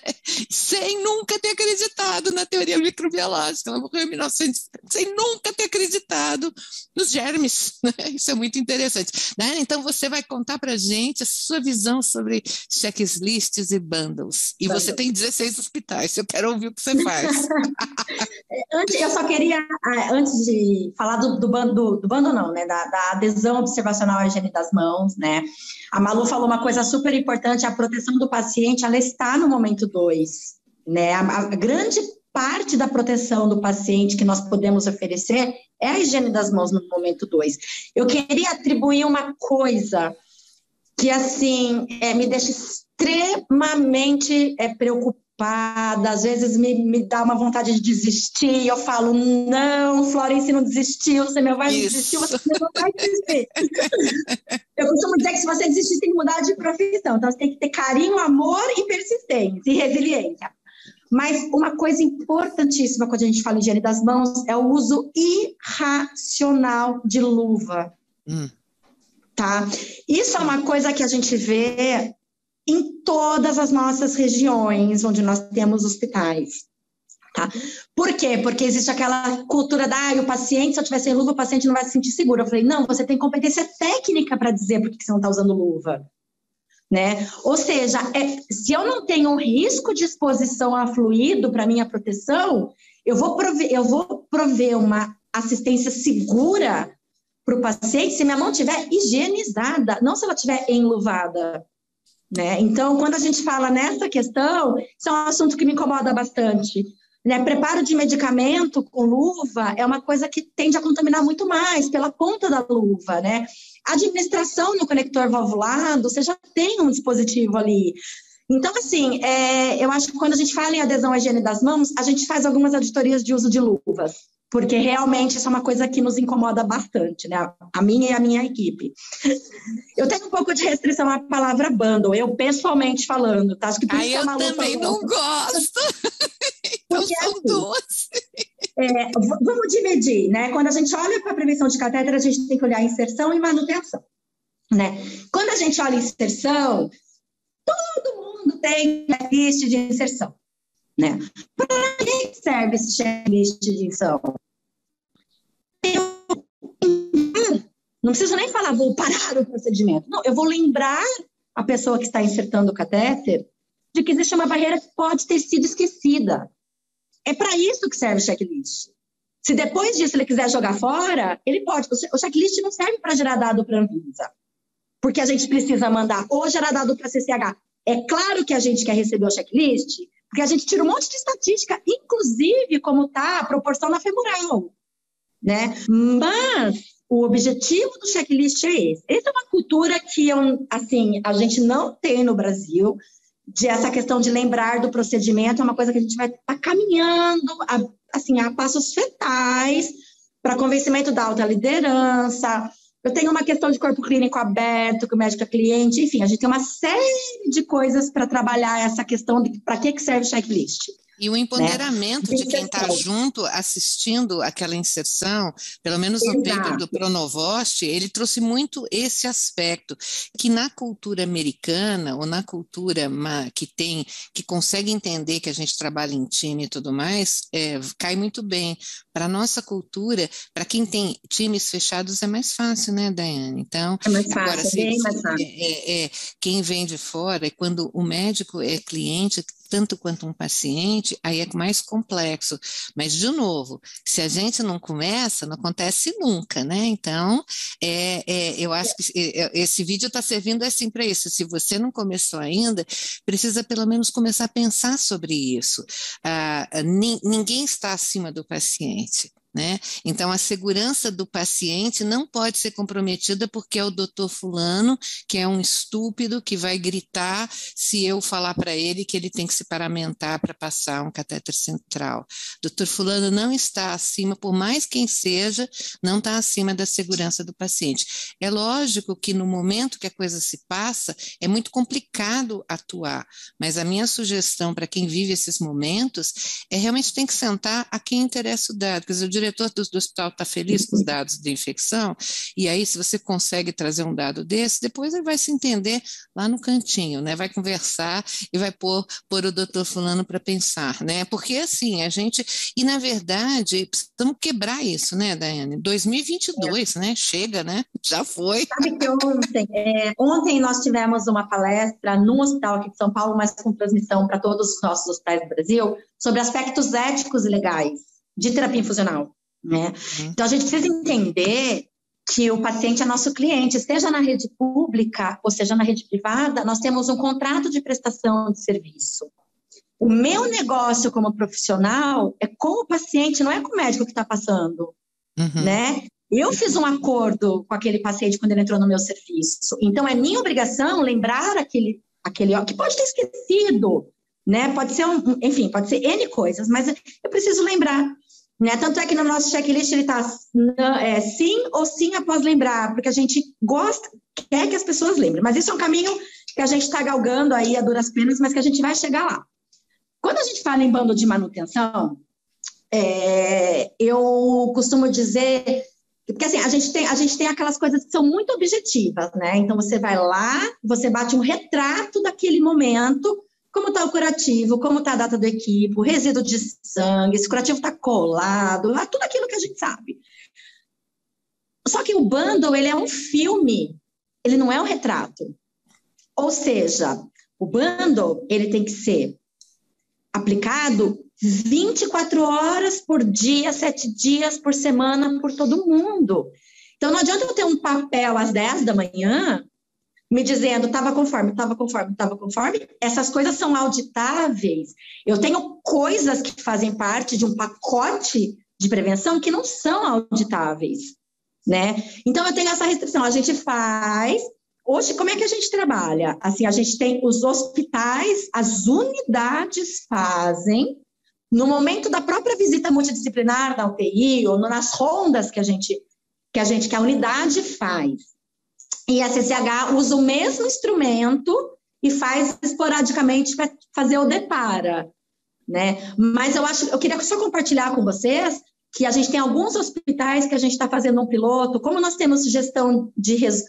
Sem nunca ter acreditado na teoria microbiológica. Ela morreu em 1950, sem nunca ter acreditado nos germes, né? Isso é muito interessante. Daiane, então você vai contar para a gente a sua visão sobre checklists e bundles. E você tem 16 hospitais, eu quero ouvir o que você faz. Eu só queria, antes de falar do bundle não, né, da adesão observacional à higiene das mãos, né, a Malu falou uma coisa super importante, a proteção do paciente, ela está no momento 2, né, a grande parte da proteção do paciente que nós podemos oferecer é a higiene das mãos no momento 2. Eu queria atribuir uma coisa que, assim, me deixa extremamente preocupada, às vezes me dá uma vontade de desistir, eu falo, não, Florence não desistiu, você não vai desistir, você não vai desistir. Eu costumo dizer que se você desistir, tem que mudar de profissão, então você tem que ter carinho, amor e persistência, e resiliência. Mas uma coisa importantíssima quando a gente fala em higiene das mãos é o uso irracional de luva. Tá? Isso é uma coisa que a gente vê em todas as nossas regiões onde nós temos hospitais. Tá? Por quê? Porque existe aquela cultura o paciente, se eu tiver sem luva, o paciente não vai se sentir seguro. Eu falei, não, você tem competência técnica para dizer por que você não está usando luva. Né? Ou seja, se eu não tenho um risco de exposição a fluido para minha proteção, eu vou prover uma assistência segura para o paciente se minha mão estiver higienizada, não se ela estiver enluvada. Né? Então, quando a gente fala nessa questão, isso é um assunto que me incomoda bastante. Né? Preparo de medicamento com luva é uma coisa que tende a contaminar muito mais pela ponta da luva, né? Administração no conector valvulado, você já tem um dispositivo ali. Então, assim, eu acho que quando a gente fala em adesão à higiene das mãos, a gente faz algumas auditorias de uso de luvas, porque realmente isso é uma coisa que nos incomoda bastante, né? A minha e a minha equipe. Eu tenho um pouco de restrição à palavra bundle, eu pessoalmente falando, tá? Acho que por isso que a Malu também falou. Não gosto. Então porque, são duas. Vamos dividir, né? Quando a gente olha para a prevenção de catéter, a gente tem que olhar inserção e manutenção, né? Quando a gente olha inserção, todo mundo tem checklist de inserção, né? Para que serve esse checklist de inserção? Não preciso nem falar, vou parar o procedimento. Não, eu vou lembrar a pessoa que está insertando o catéter de que existe uma barreira que pode ter sido esquecida. É para isso que serve o checklist. Se depois disso ele quiser jogar fora, ele pode. O checklist não serve para gerar dado para a Anvisa, porque a gente precisa mandar ou gerar dado para a CCH. É claro que a gente quer receber o checklist, porque a gente tira um monte de estatística, inclusive como está a proporção na femoral, né? Mas o objetivo do checklist é esse. Essa é uma cultura que a gente não tem no Brasil, de essa questão de lembrar do procedimento, é uma coisa que a gente vai estar caminhando a passos fetais para convencimento da alta liderança. Eu tenho uma questão de corpo clínico aberto, que o médico é cliente, enfim, a gente tem uma série de coisas para trabalhar essa questão de para que serve o checklist. E o empoderamento de quem está junto assistindo aquela inserção, pelo menos no paper do Pronovost, ele trouxe muito esse aspecto, que na cultura americana, ou na cultura que consegue entender que a gente trabalha em time e tudo mais, cai muito bem. Para a nossa cultura, para quem tem times fechados é mais fácil, né, Daiane? Então, é mais fácil, agora, bem mais fácil. Quem vem de fora, quando o médico é cliente, tanto quanto um paciente, aí é mais complexo. Mas, de novo, se a gente não começa, não acontece nunca, né? Então, eu acho que esse vídeo está servindo assim para isso. Se você não começou ainda, precisa pelo menos começar a pensar sobre isso. Ninguém está acima do paciente. Né? Então, a segurança do paciente não pode ser comprometida porque é o doutor fulano, que é um estúpido, que vai gritar se eu falar para ele que ele tem que se paramentar para passar um catéter central. Doutor fulano não está acima, por mais quem seja, não está acima da segurança do paciente. É lógico que no momento que a coisa se passa, é muito complicado atuar, mas a minha sugestão para quem vive esses momentos é realmente tem que sentar a quem interessa o dado. Quer dizer, o diretor do hospital está feliz com os dados de infecção, e aí se você consegue trazer um dado desse, depois ele vai se entender lá no cantinho, né? Vai conversar e vai pôr o doutor fulano para pensar, né? Porque assim, e na verdade, precisamos quebrar isso, né, Daiane? 2022, né? Chega, né? Já foi. Sabe que ontem nós tivemos uma palestra num hospital aqui de São Paulo, mas com transmissão para todos os nossos hospitais do Brasil, sobre aspectos éticos e legais de terapia infusional, né? Então a gente precisa entender que o paciente é nosso cliente, seja na rede pública ou seja na rede privada, nós temos um contrato de prestação de serviço. O meu negócio como profissional é com o paciente, não é com o médico que está passando, né? Eu fiz um acordo com aquele paciente quando ele entrou no meu serviço. Então, é minha obrigação lembrar aquele que pode ter esquecido, né? Pode ser enfim, pode ser N coisas, mas eu preciso lembrar, né? Tanto é que no nosso checklist ele está sim ou sim após lembrar, porque a gente quer que as pessoas lembrem. Mas isso é um caminho que a gente está galgando aí a duras penas, mas que a gente vai chegar lá. Quando a gente fala em bando de manutenção, eu costumo dizer... Porque assim, a gente tem aquelas coisas que são muito objetivas, né? Então você vai lá, você bate um retrato daquele momento, como está o curativo, como está a data do equipo, resíduo de sangue, se o curativo está colado, tudo aquilo que a gente sabe. Só que o bundle, ele é um filme, ele não é um retrato. Ou seja, o bundle, ele tem que ser aplicado 24 horas por dia, 7 dias por semana, por todo mundo. Então, não adianta eu ter um papel às 10 da manhã me dizendo estava conforme. Essas coisas são auditáveis. Eu tenho coisas que fazem parte de um pacote de prevenção que não são auditáveis, né? Então, eu tenho essa restrição. A gente faz... Hoje, como é que a gente trabalha? Assim, a gente tem os hospitais, as unidades fazem, no momento da própria visita multidisciplinar da UTI, ou nas rondas que a unidade faz. E a CCH usa o mesmo instrumento e faz esporadicamente para fazer o depara, né? Mas eu queria só compartilhar com vocês que a gente tem alguns hospitais que a gente está fazendo um piloto, como nós temos gestão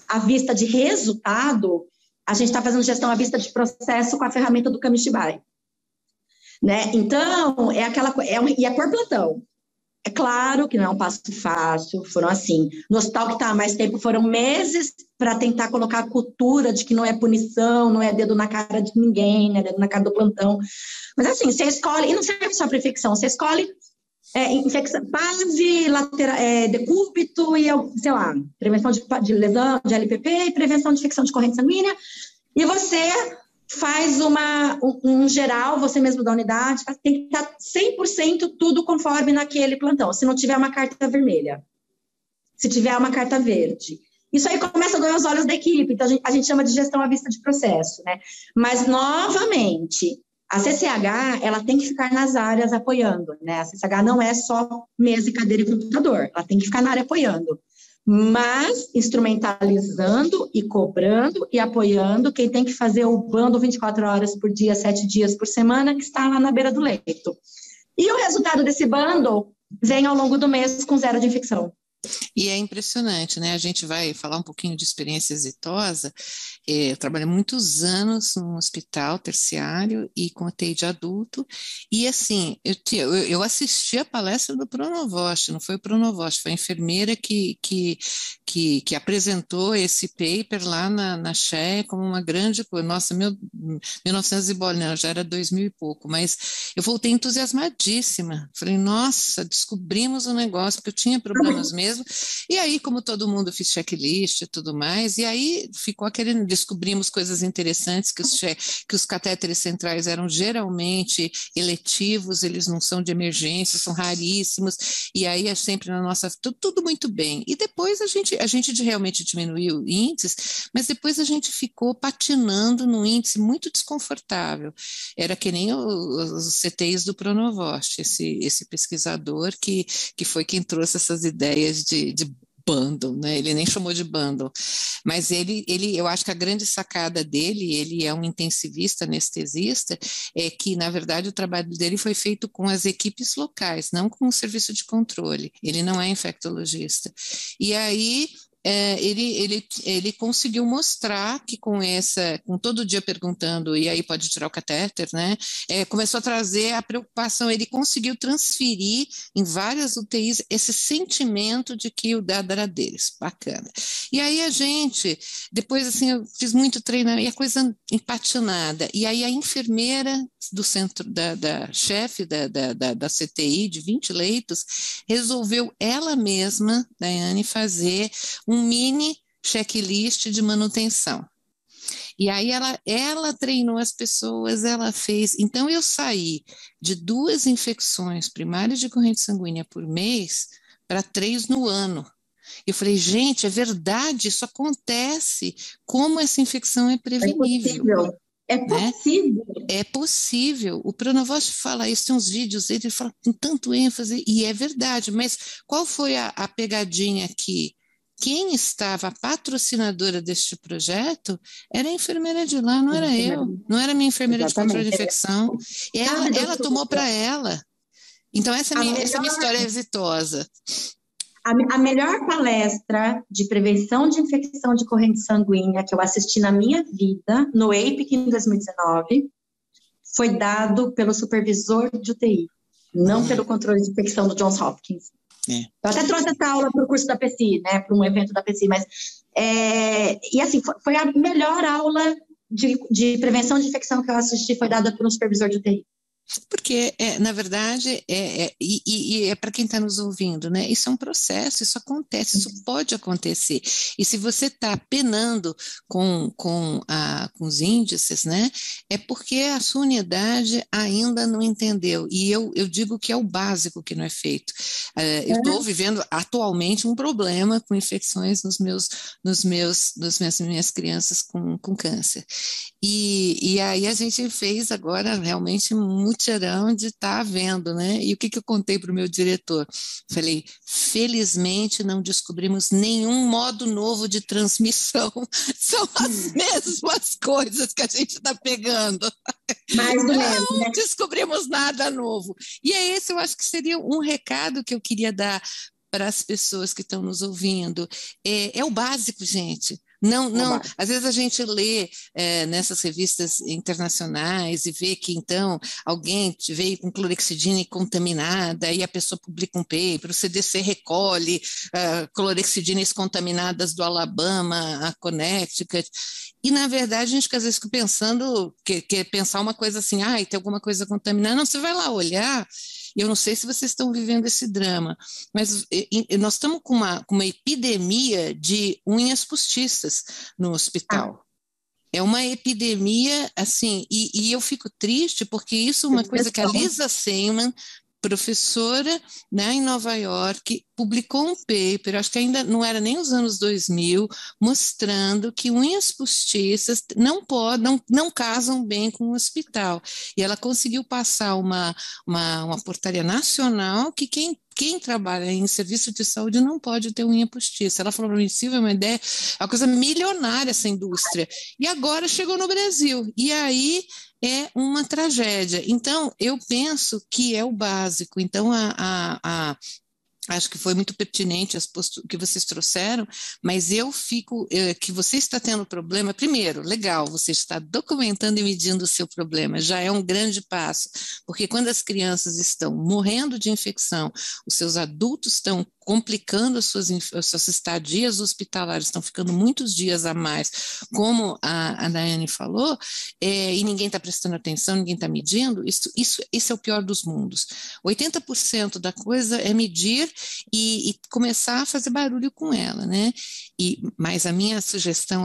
à vista de resultado, a gente está fazendo gestão à vista de processo com a ferramenta do Kamishibai, né? Então, e é por plantão. É claro que não é um passo fácil, foram assim. No hospital que está há mais tempo, foram meses para tentar colocar a cultura de que não é punição, não é dedo na cara de ninguém, não é dedo na cara do plantão. Mas assim, você escolhe, e não serve só para infecção, você escolhe infecção, base, decúbito e, sei lá, prevenção de lesão, de LPP e prevenção de infecção de corrente sanguínea. E você faz um geral, você mesmo da unidade, tem que estar 100% tudo conforme naquele plantão, se não tiver uma carta vermelha, se tiver uma carta verde. Isso aí começa a doer os olhos da equipe, então a gente chama de gestão à vista de processo, né? Mas, novamente, a CCH, ela tem que ficar nas áreas apoiando, né? A CCH não é só mesa e cadeira e computador, ela tem que ficar na área apoiando, mas instrumentalizando e cobrando e apoiando quem tem que fazer o bando 24 horas por dia, 7 dias por semana, que está lá na beira do leito. E o resultado desse bando vem ao longo do mês com 0 de infecção. E é impressionante, né? A gente vai falar um pouquinho de experiência exitosa. Eu trabalhei muitos anos num hospital terciário e com UTI de adulto, e assim, eu assisti a palestra do Pronovost, não foi o Pronovost, foi a enfermeira que apresentou esse paper lá na CHE como uma grande coisa. Nossa, 1900 e bola, não, já era 2000 e pouco, mas eu voltei entusiasmadíssima. Falei, nossa, descobrimos um negócio, porque eu tinha problemas mesmo. E aí, como todo mundo, fiz checklist e tudo mais, e aí ficou descobrimos coisas interessantes, que os catéteres centrais eram geralmente eletivos, eles não são de emergência, são raríssimos, e aí é sempre na nossa... Tudo muito bem. E depois a gente realmente diminuiu índices, mas depois a gente ficou patinando num índice muito desconfortável. Era que nem os CTIs do Pronovost, esse pesquisador que foi quem trouxe essas ideias de bundle, né? Ele nem chamou de bundle, mas eu acho que a grande sacada dele, ele é um intensivista, anestesista, é que, na verdade, o trabalho dele foi feito com as equipes locais, não com o serviço de controle. Ele não é infectologista. E aí ele conseguiu mostrar que com todo dia perguntando, e aí pode tirar o catéter, né? Começou a trazer a preocupação, ele conseguiu transferir em várias UTIs esse sentimento de que o dado era deles, bacana. E aí depois assim, eu fiz muito treinamento, e a coisa empatinada, e aí a enfermeira do centro, da chefe da CTI, de 20 leitos, resolveu ela mesma, Daiane, fazer um mini checklist de manutenção. E aí ela treinou as pessoas, ela fez. Então eu saí de 2 infecções primárias de corrente sanguínea por mês para 3 no ano. Eu falei, gente, é verdade, isso acontece. Como essa infecção é prevenível? É possível. Né? É possível. O Pronovost fala isso, tem uns vídeos, ele fala com tanto ênfase, e é verdade. Mas qual foi a pegadinha aqui? Quem estava a patrocinadora deste projeto era a enfermeira de lá, não era eu, não era minha enfermeira de controle de infecção. Ela tomou para ela. Então, essa é minha história exitosa. A melhor palestra de prevenção de infecção de corrente sanguínea que eu assisti na minha vida, no APIC em 2019, foi dado pelo supervisor de UTI, não pelo controle de infecção do Johns Hopkins. Eu até trouxe essa aula para o curso da PSI, né, para um evento da PSI, mas e assim, foi a melhor aula de prevenção de infecção que eu assisti, foi dada por um supervisor de UTI. Porque, na verdade, é para quem está nos ouvindo, né? Isso é um processo, isso acontece, isso pode acontecer. E se você está penando com os índices, né? É porque a sua unidade ainda não entendeu. E eu digo que é o básico que não é feito. Eu estou vivendo atualmente um problema com infecções nas minhas crianças com câncer. E aí a gente fez agora realmente um mutirão de estar vendo, né? E o que eu contei para o meu diretor? Falei, felizmente não descobrimos nenhum modo novo de transmissão, são as mesmas coisas que a gente está pegando. Mais do mesmo, não descobrimos nada novo. E esse eu acho que seria um recado que eu queria dar para as pessoas que estão nos ouvindo. É o básico, gente. Não, às vezes a gente lê nessas revistas internacionais e vê que então alguém veio com clorexidina contaminada e a pessoa publica um paper, o CDC recolhe clorexidinas contaminadas do Alabama, a Connecticut, e na verdade a gente às vezes fica pensando, quer pensar uma coisa assim, tem alguma coisa contaminada, não, você vai lá olhar. Eu não sei se vocês estão vivendo esse drama, mas nós estamos com uma epidemia de unhas postiças no hospital. É uma epidemia, assim, e eu fico triste porque isso é uma coisa que a Lisa Seiman, professora, né, em Nova York, publicou um paper, acho que ainda não era nem os anos 2000, mostrando que unhas postiças não casam bem com o hospital. E ela conseguiu passar uma portaria nacional que quem trabalha em serviço de saúde não pode ter unha postiça. Ela falou para mim, Silvia, uma ideia, é uma coisa milionária essa indústria. E agora chegou no Brasil. E aí é uma tragédia. Então, eu penso que é o básico. Então, acho que foi muito pertinente o que vocês trouxeram, mas eu fico, que você está tendo problema, primeiro, legal, você está documentando e medindo o seu problema, já é um grande passo, porque quando as crianças estão morrendo de infecção, os seus adultos estão complicando as suas estadias hospitalares, estão ficando muitos dias a mais, como a Daiane falou, e ninguém está prestando atenção, ninguém está medindo, esse é o pior dos mundos. 80% da coisa é medir e começar a fazer barulho com ela, né? Mas a minha sugestão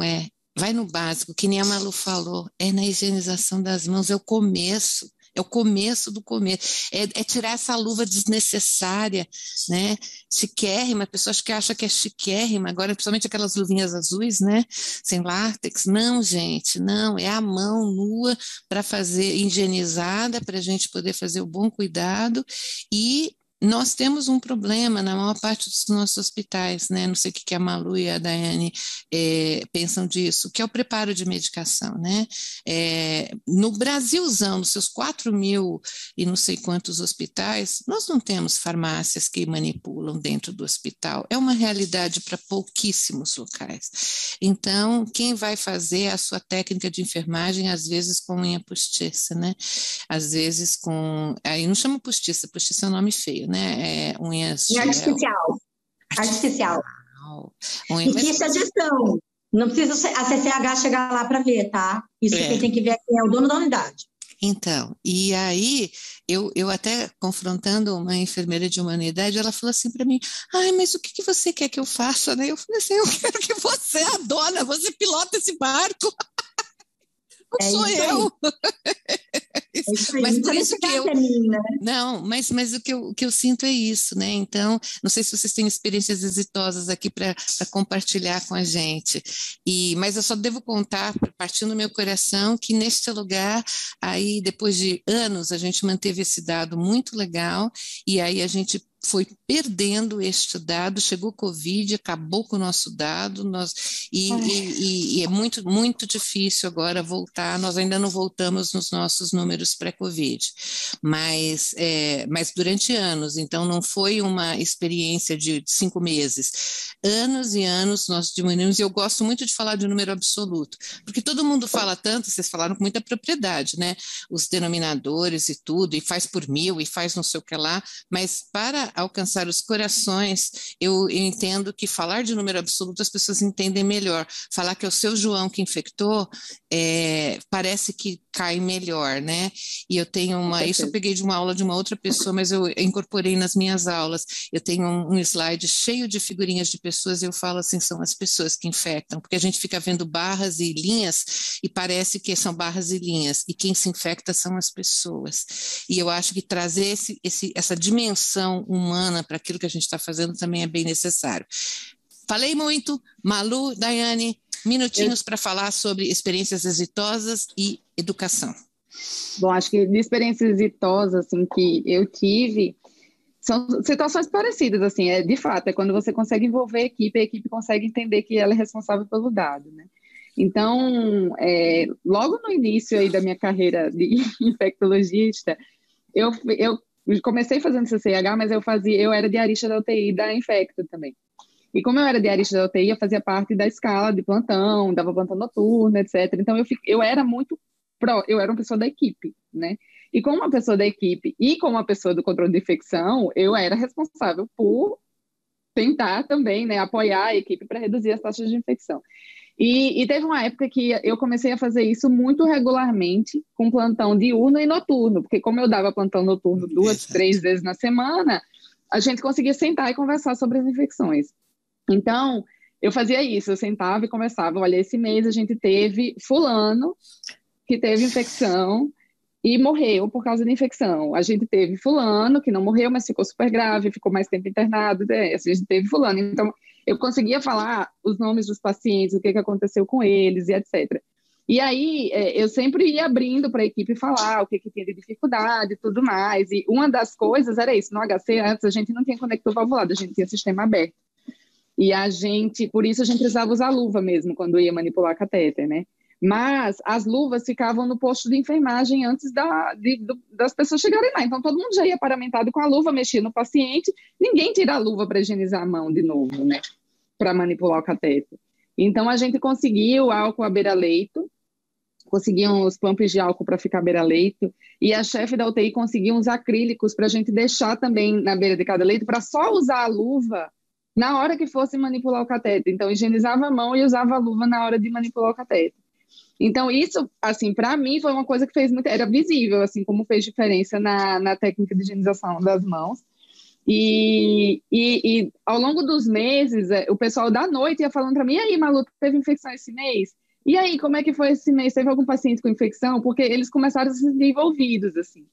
vai no básico, que nem a Malu falou, na higienização das mãos, é o começo. É o começo do começo, é tirar essa luva desnecessária, né? Chiquérrima, pessoas que acham que é chiquérrima, agora principalmente aquelas luvinhas azuis, né? Sem látex. Não, gente, não, é a mão nua para fazer, higienizada, para a gente poder fazer o bom cuidado e nós temos um problema na maior parte dos nossos hospitais, né? Não sei o que a Malu e a Daiane pensam disso, que é o preparo de medicação, né? No Brasilzão, nos seus 4.000 e não sei quantos hospitais, nós não temos farmácias que manipulam dentro do hospital. É uma realidade para pouquíssimos locais. Então, quem vai fazer a sua técnica de enfermagem, às vezes com unha postiça, né? Às vezes com... Aí não chama postiça, postiça é um nome feio, né? Unhas de gel. Artificial. Unha, e que isso é gestão. Não precisa a CCH chegar lá para ver, tá? Isso quem tem que ver aqui é o dono da unidade. Então, e aí, eu até confrontando uma enfermeira de uma unidade, ela falou assim para mim, ai, mas o que você quer que eu faça, né? Eu falei assim, eu quero que você é a dona, você pilota esse barco. Não sou eu. Mas por isso que eu... Não, mas o que eu sinto é isso, né? Então, não sei se vocês têm experiências exitosas aqui para compartilhar com a gente. Mas eu só devo contar, partindo do meu coração, que neste lugar, aí depois de anos, a gente manteve esse dado muito legal, e aí a gente foi perdendo este dado, chegou o Covid, acabou com o nosso dado, e é muito, muito difícil agora voltar, nós ainda não voltamos nos nossos números pré-Covid, mas durante anos, então não foi uma experiência de 5 meses, anos e anos nós diminuímos, e eu gosto muito de falar de número absoluto, porque todo mundo fala tanto, vocês falaram com muita propriedade, né, os denominadores e tudo, e faz por 1.000, e faz não sei o que lá, mas para alcançar os corações, eu entendo que falar de número absoluto as pessoas entendem melhor. Falar que é o seu João que infectou, parece que cai melhor, né? E eu tenho isso eu peguei de uma aula de uma outra pessoa, mas eu incorporei nas minhas aulas. Eu tenho um slide cheio de figurinhas de pessoas e eu falo assim, são as pessoas que infectam, porque a gente fica vendo barras e linhas e parece que são barras e linhas, e quem se infecta são as pessoas. E eu acho que trazer essa dimensão humana para aquilo que a gente está fazendo também é bem necessário. Falei muito, Malu, Daiane, minutinhos para falar sobre experiências exitosas e educação. Bom, acho que de experiências exitosas assim, que eu tive, são situações parecidas, assim, de fato, é quando você consegue envolver a equipe consegue entender que ela é responsável pelo dado, né? Então, logo no início aí da minha carreira de infectologista, eu comecei fazendo CCH, mas eu era diarista da UTI da Infecto também. E como eu era diarista da UTI, eu fazia parte da escala de plantão, dava plantão noturno, etc. Então, eu era eu era uma pessoa da equipe, né? E como uma pessoa da equipe e como uma pessoa do controle de infecção, eu era responsável por tentar também, né, apoiar a equipe para reduzir as taxas de infecção. E teve uma época que eu comecei a fazer isso muito regularmente, com plantão diurno e noturno, porque como eu dava plantão noturno 2, 3 vezes na semana, a gente conseguia sentar e conversar sobre as infecções. Então, eu fazia isso, eu sentava e conversava, olha, esse mês a gente teve fulano que teve infecção e morreu por causa da infecção. A gente teve fulano que não morreu, mas ficou super grave, ficou mais tempo internado, a gente teve fulano. Então, eu conseguia falar os nomes dos pacientes, o que aconteceu com eles e etc. E aí, eu sempre ia abrindo para a equipe falar o que tinha de dificuldade e tudo mais. E uma das coisas era isso, no HC, antes a gente não tinha conector valvulado, a gente tinha sistema aberto. E por isso a gente precisava usar luva mesmo, quando ia manipular catéter, né? Mas as luvas ficavam no posto de enfermagem antes das pessoas chegarem lá. Então, todo mundo já ia paramentado com a luva, mexia no paciente. Ninguém tira a luva para higienizar a mão de novo, né? Para manipular o catéter. Então, a gente conseguiu álcool à beira-leito, conseguiam os pumps de álcool para ficar à beira-leito, e a chefe da UTI conseguiu uns acrílicos para a gente deixar também na beira de cada leito, para só usar a luva na hora que fosse manipular o catéter. Então, higienizava a mão e usava a luva na hora de manipular o catéter. Então, isso, assim, para mim foi uma coisa que era visível, assim, como fez diferença na técnica de higienização das mãos. E ao longo dos meses, o pessoal da noite ia falando para mim, e aí, Malu, teve infecção esse mês? E aí, como é que foi esse mês? Teve algum paciente com infecção? Porque eles começaram a se sentir envolvidos, assim.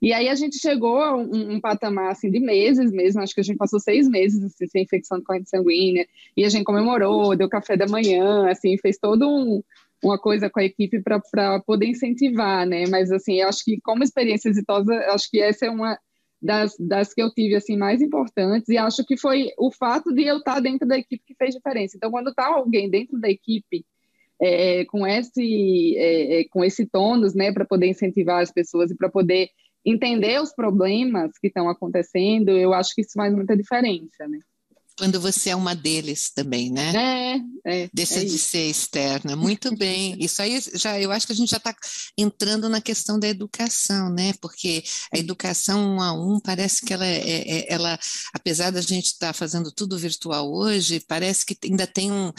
E aí a gente chegou a um patamar, assim, de meses mesmo, acho que a gente passou 6 meses, assim, sem infecção de corrente sanguínea, e a gente comemorou, deu café da manhã, assim, fez todo uma coisa com a equipe para poder incentivar, né? Mas, assim, eu acho que como experiência exitosa, acho que essa é das que eu tive assim, mais importantes, e acho que foi o fato de eu estar dentro da equipe que fez diferença. Então, quando está alguém dentro da equipe com esse tônus, né, para poder incentivar as pessoas e para poder entender os problemas que estão acontecendo, eu acho que isso faz muita diferença, né? Quando você é uma deles também, né? Deixa de ser externa. Muito bem. Isso aí, eu acho que a gente já está entrando na questão da educação, né? Porque a educação 1 a 1 parece que ela, apesar da gente estar fazendo tudo virtual hoje, parece que ainda tem um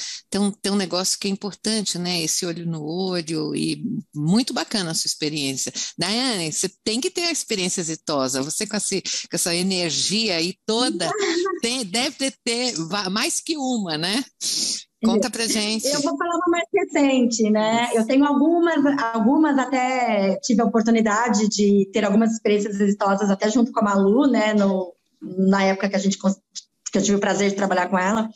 negócio que é importante, né? Esse olho no olho, e muito bacana a sua experiência. Daiane, você tem que ter a experiência exitosa. Você com essa energia aí toda, deve ter mais que uma, né? Conta pra gente. Eu vou falar uma mais recente, né? Eu tenho algumas até tive a oportunidade de ter algumas experiências exitosas até junto com a Malu, né? Na época que eu tive o prazer de trabalhar com ela.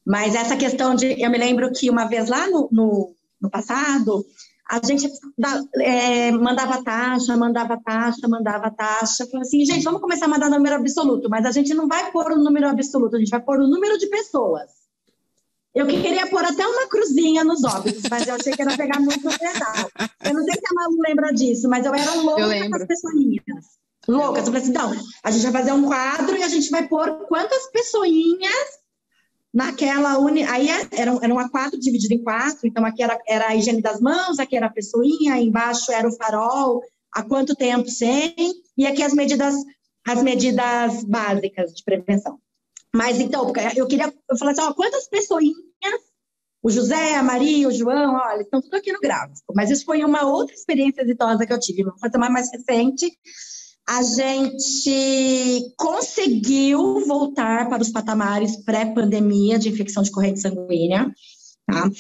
Mas essa questão eu me lembro que uma vez lá no passado, a gente mandava taxa. Falei assim, gente, vamos começar a mandar número absoluto, mas a gente não vai pôr o número absoluto, a gente vai pôr o número de pessoas. Eu queria pôr até uma cruzinha nos óbitos, mas eu achei que era pegar muito pesado. Eu não sei se a Malu lembra disso, mas eu era louca com as pessoinhas. Louca. Eu falei assim, então, a gente vai fazer um quadro e a gente vai pôr quantas pessoinhas naquela aí era um A4 dividido em 4, então aqui era a higiene das mãos, aqui era a pessoinha, embaixo era o farol, há quanto tempo sem, e aqui as medidas básicas de prevenção. Mas então, eu falei assim, quantas pessoinhas, o José, a Maria, o João, olha, estão tudo aqui no gráfico, mas isso foi uma outra experiência exitosa que eu tive, vou fazer uma mais recente. A gente conseguiu voltar para os patamares pré-pandemia de infecção de corrente sanguínea. Tá?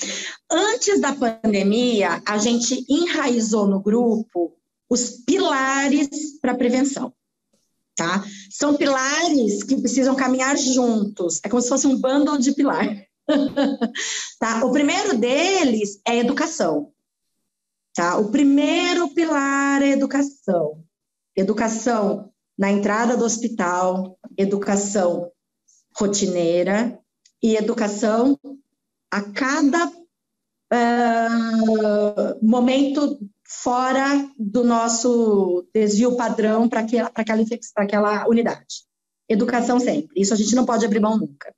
Antes da pandemia, a gente enraizou no grupo os pilares para a prevenção. Tá? São pilares que precisam caminhar juntos. É como se fosse um bundle de pilar. Tá? O primeiro deles é educação. Tá? O primeiro pilar é educação. Educação na entrada do hospital, educação rotineira e educação a cada momento fora do nosso desvio padrão para aquela unidade. Educação sempre. Isso a gente não pode abrir mão nunca.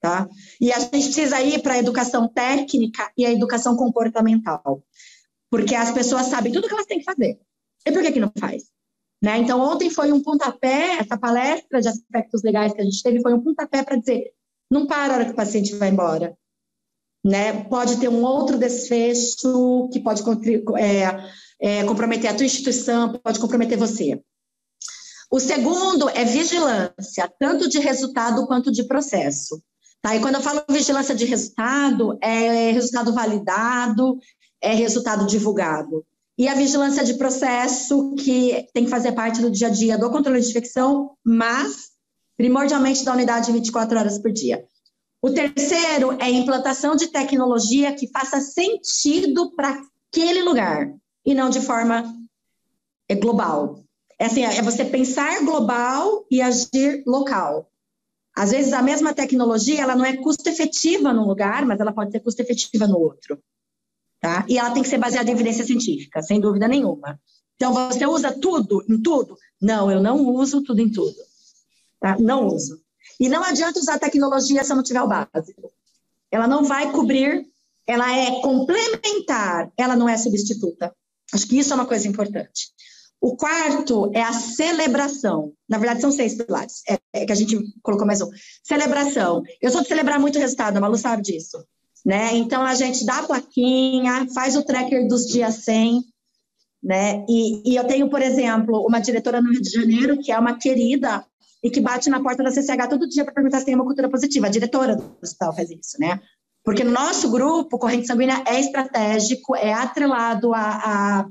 Tá? E a gente precisa ir para a educação técnica e a educação comportamental. Porque as pessoas sabem tudo que elas têm que fazer. E por que não faz? Né? Então, ontem foi um pontapé, essa palestra de aspectos legais que a gente teve foi um pontapé para dizer, não para a hora que o paciente vai embora. Né? Pode ter um outro desfecho que pode comprometer a tua instituição, pode comprometer você. O segundo é vigilância, tanto de resultado quanto de processo. Tá? E quando eu falo vigilância de resultado, é resultado validado, é resultado divulgado. E a vigilância de processo, que tem que fazer parte do dia a dia do controle de infecção, mas primordialmente da unidade 24 horas por dia. O terceiro é a implantação de tecnologia que faça sentido para aquele lugar, e não de forma global. É você pensar global e agir local. Às vezes a mesma tecnologia ela não é custo-efetiva num lugar, mas ela pode ser custo-efetiva no outro. Tá? E ela tem que ser baseada em evidência científica, sem dúvida nenhuma. Então, você usa tudo em tudo? Não, eu não uso tudo em tudo. Tá? Não uso. E não adianta usar tecnologia se eu não tiver o básico. Ela não vai cobrir, ela é complementar, ela não é substituta. Acho que isso é uma coisa importante. O quarto é a celebração. Na verdade, são 6 pilares. É que a gente colocou mais um. Celebração. Eu sou de celebrar muito o resultado, a Malu sabe disso. Né? Então, a gente dá a plaquinha, faz o tracker dos dias 100, né? E eu tenho, por exemplo, uma diretora no Rio de Janeiro, que é uma querida, e que bate na porta da CCH todo dia para perguntar se tem uma cultura positiva. A diretora do hospital faz isso, né? Porque no nosso grupo, corrente sanguínea é estratégico, é atrelado a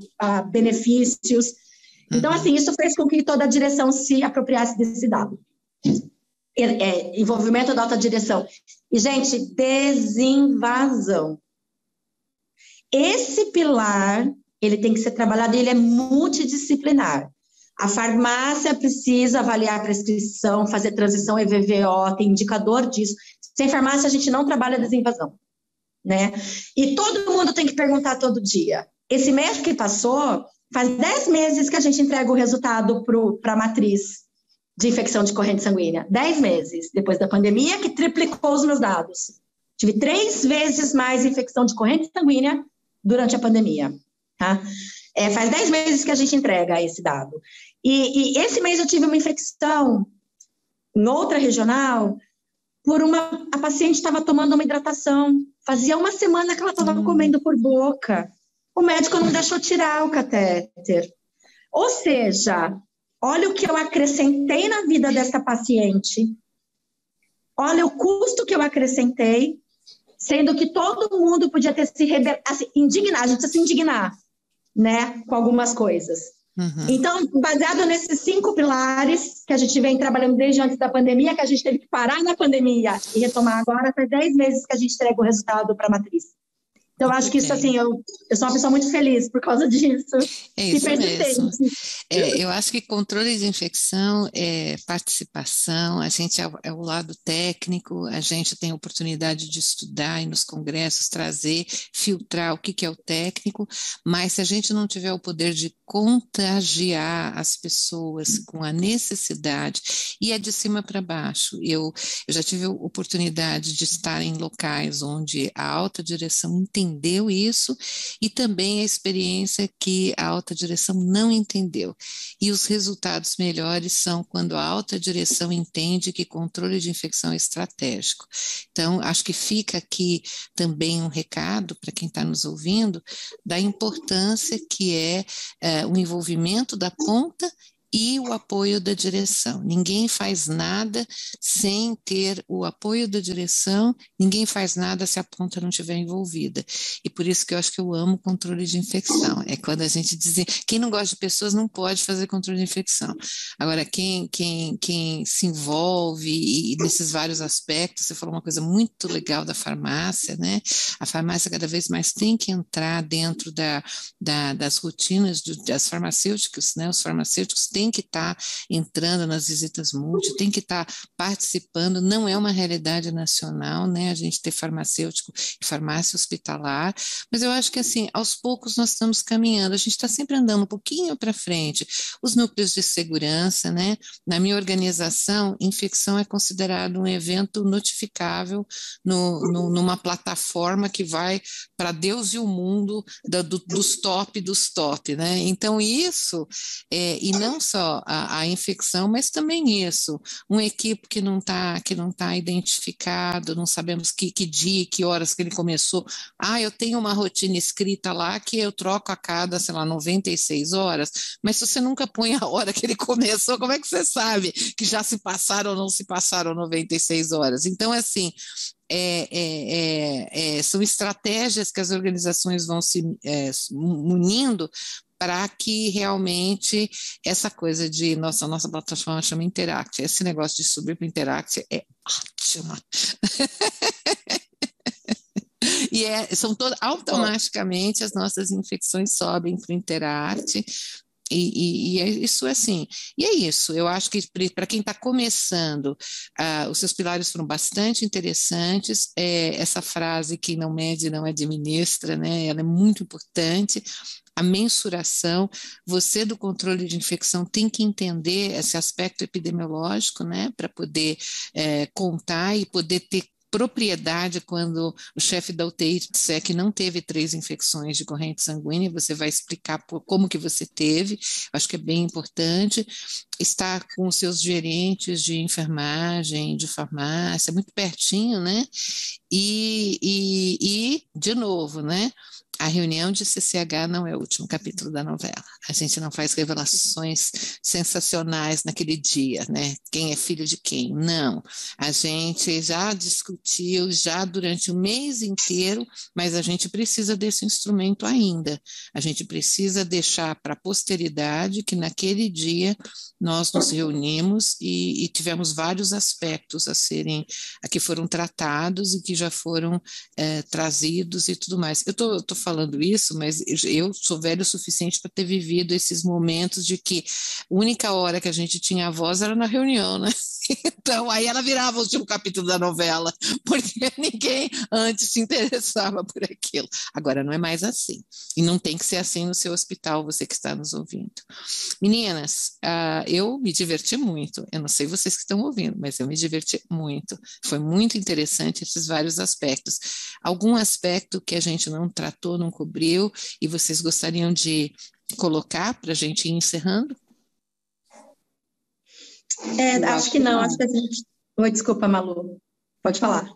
benefícios. Então, assim, isso fez com que toda a direção se apropriasse desse dado. Envolvimento da alta direção. E, gente, desinvasão. Esse pilar, ele tem que ser trabalhado e ele é multidisciplinar. A farmácia precisa avaliar a prescrição, fazer transição EVVO, tem indicador disso. Sem farmácia, a gente não trabalha desinvasão, né? E todo mundo tem que perguntar todo dia. Esse mês que passou, faz 10 meses que a gente entrega o resultado para a matriz de infecção de corrente sanguínea. 10 meses, depois da pandemia, que triplicou os meus dados. Tive 3 vezes mais infecção de corrente sanguínea durante a pandemia, tá? Faz 10 meses que a gente entrega esse dado. E esse mês eu tive uma infecção em outra regional, a paciente estava tomando uma hidratação. Fazia uma semana que ela estava comendo por boca. O médico não deixou tirar o catéter. Ou seja, olha o que eu acrescentei na vida dessa paciente. Olha o custo que eu acrescentei, sendo que todo mundo podia ter se indignado. A gente precisa se indignar, né, com algumas coisas. Uhum. Então, baseado nesses 5 pilares que a gente vem trabalhando desde antes da pandemia, que a gente teve que parar na pandemia e retomar agora, faz 10 meses que a gente entrega o resultado para a matriz. Então, eu acho que isso, assim, eu sou uma pessoa muito feliz por causa disso. É isso mesmo. Eu acho que controle de infecção é participação, a gente é o lado técnico, a gente tem a oportunidade de estudar e nos congressos trazer, filtrar o que é o técnico, mas se a gente não tiver o poder de contagiar as pessoas com a necessidade, e é de cima para baixo. Eu já tive a oportunidade de estar em locais onde a alta direção entendeu isso e também a experiência que a alta direção não entendeu. E os resultados melhores são quando a alta direção entende que controle de infecção é estratégico. Então, acho que fica aqui também um recado para quem está nos ouvindo da importância que é o envolvimento da ponta e o apoio da direção. Ninguém faz nada sem ter o apoio da direção, ninguém faz nada se a ponta não estiver envolvida. E por isso que eu acho que eu amo controle de infecção. É quando a gente diz, quem não gosta de pessoas não pode fazer controle de infecção. Agora, quem se envolve e nesses vários aspectos, você falou uma coisa muito legal da farmácia, né? A farmácia cada vez mais tem que entrar dentro das rotinas das farmacêuticas, né? Os farmacêuticos têm que estar entrando nas visitas múltiplas, tem que estar participando, não é uma realidade nacional, né, a gente ter farmacêutico e farmácia hospitalar, mas eu acho que assim, aos poucos nós estamos caminhando, a gente está sempre andando um pouquinho para frente, os núcleos de segurança, né, na minha organização, infecção é considerado um evento notificável numa plataforma que vai para Deus e o mundo dos top, né, então isso, e não só a infecção, mas também isso, uma equipe que não tá identificado, não sabemos que dia, que horas que ele começou. Eu tenho uma rotina escrita lá que eu troco a cada, 96 horas, mas se você nunca põe a hora que ele começou, como é que você sabe que já se passaram ou não se passaram 96 horas? Então, assim, são estratégias que as organizações vão se munindo para que realmente essa coisa de nossa plataforma chama Interact, esse negócio de subir para Interact é ótimo. E são automaticamente as nossas infecções sobem para o Interact. E isso é assim, e é isso, eu acho que para quem está começando, os seus pilares foram bastante interessantes, essa frase, quem não mede não administra, né, ela é muito importante, a mensuração, você do controle de infecção tem que entender esse aspecto epidemiológico, né, para poder contar e poder ter propriedade quando o chefe da UTI disser que não teve 3 infecções de corrente sanguínea, você vai explicar como que você teve, acho que é bem importante, estar com os seus gerentes de enfermagem, de farmácia, muito pertinho, né, e de novo, né, a reunião de CCH não é o último capítulo da novela. A gente não faz revelações sensacionais naquele dia, né? Quem é filho de quem? Não. A gente já discutiu já durante o mês inteiro, mas a gente precisa desse instrumento ainda. A gente precisa deixar para a posteridade que naquele dia nós nos reunimos e tivemos vários aspectos a que foram tratados e que já foram trazidos e tudo mais. Eu estou falando falando isso, mas eu sou velho o suficiente para ter vivido esses momentos de que a única hora que a gente tinha a voz era na reunião, né? Então, aí ela virava o último capítulo da novela, porque ninguém antes se interessava por aquilo. Agora não é mais assim. E não tem que ser assim no seu hospital, você que está nos ouvindo. Meninas, eu me diverti muito. Eu não sei vocês que estão ouvindo, mas eu me diverti muito. Foi muito interessante esses vários aspectos. Algum aspecto que a gente não tratou, não cobriu, e vocês gostariam de colocar para a gente ir encerrando? Acho que não, acho que a gente... Oi, desculpa, Malu. Pode falar.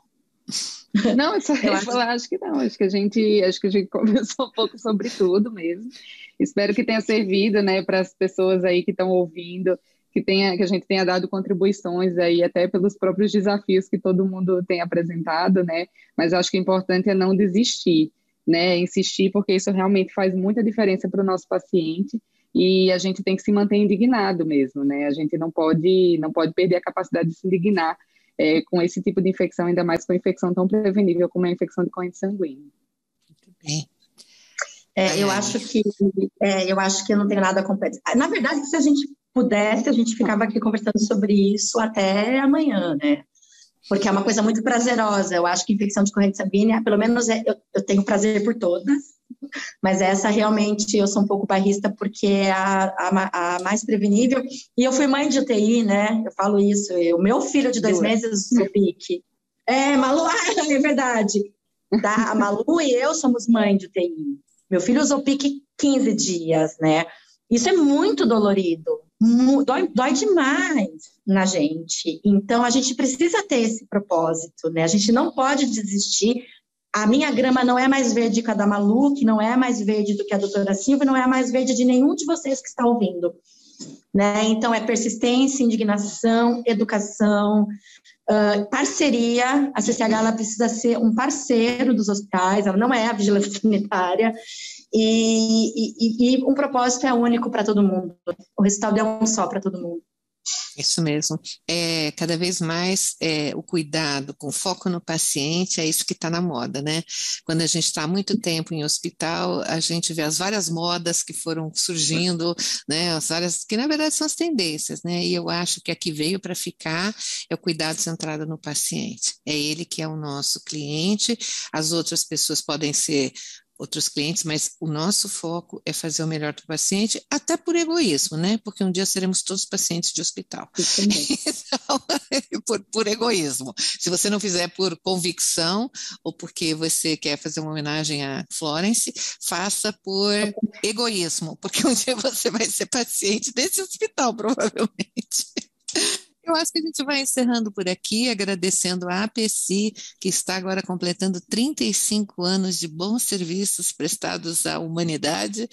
Não, eu só ia falar, acho que não, acho que a gente conversou um pouco sobre tudo mesmo. Espero que tenha servido, né, para as pessoas aí que estão ouvindo, que a gente tenha dado contribuições aí, até pelos próprios desafios que todo mundo tem apresentado, né, mas acho que o importante é não desistir, né, insistir, porque isso realmente faz muita diferença para o nosso paciente, e a gente tem que se manter indignado mesmo, né, a gente não pode perder a capacidade de se indignar com esse tipo de infecção, ainda mais com infecção tão prevenível como a infecção de corrente sanguínea. Muito bem. Eu acho que eu não tenho nada a completar. Na verdade, se a gente pudesse, a gente ficava aqui conversando sobre isso até amanhã, né? Porque é uma coisa muito prazerosa. Eu acho que infecção de corrente sanguínea, pelo menos eu tenho prazer por todas, mas essa realmente eu sou um pouco bairrista porque é a mais prevenível. E eu fui mãe de UTI, né? Eu falo isso. O meu filho de 2 meses usou PIC. Malu, é verdade. A Malu e eu somos mãe de UTI. Meu filho usou PIC 15 dias, né? Isso é muito dolorido. Dói demais na gente. Então, a gente precisa ter esse propósito, né? A gente não pode desistir. A minha grama não é mais verde que a da Malu, que não é mais verde do que a doutora Silvia, não é mais verde de nenhum de vocês que está ouvindo, né? Então, é persistência, indignação, educação, parceria. A CCH ela precisa ser um parceiro dos hospitais, ela não é a vigilância sanitária, e um propósito é único para todo mundo. O resultado é um só para todo mundo. Isso mesmo. Cada vez mais o cuidado com foco no paciente é isso que está na moda, né? Quando a gente está há muito tempo em hospital, a gente vê as várias modas que foram surgindo, né? As várias, que na verdade são as tendências, né? E eu acho que a que veio para ficar é o cuidado centrado no paciente. É ele que é o nosso cliente, as outras pessoas podem ser outros clientes, mas o nosso foco é fazer o melhor para o paciente, até por egoísmo, né? Porque um dia seremos todos pacientes de hospital. Então, por egoísmo. Se você não fizer por convicção ou porque você quer fazer uma homenagem a Florence, faça por egoísmo, porque um dia você vai ser paciente desse hospital, provavelmente. Eu acho que a gente vai encerrando por aqui, agradecendo a APC, que está agora completando 35 anos de bons serviços prestados à humanidade.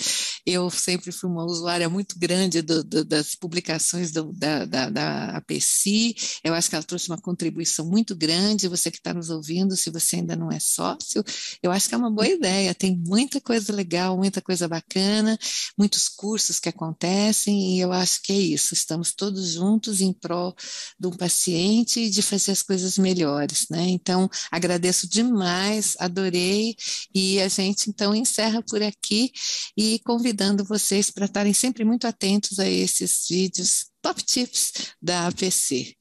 Eu sempre fui uma usuária muito grande das publicações da APC. Eu acho que ela trouxe uma contribuição muito grande. Você que está nos ouvindo, se você ainda não é sócio, eu acho que é uma boa ideia. Tem muita coisa legal, muita coisa bacana, muitos cursos que acontecem, e eu acho que é isso. Estamos todos juntos em prol do paciente e de fazer as coisas melhores, né? Então, agradeço demais, adorei, e a gente então encerra por aqui e convidando vocês para estarem sempre muito atentos a esses vídeos Top Tips da APC.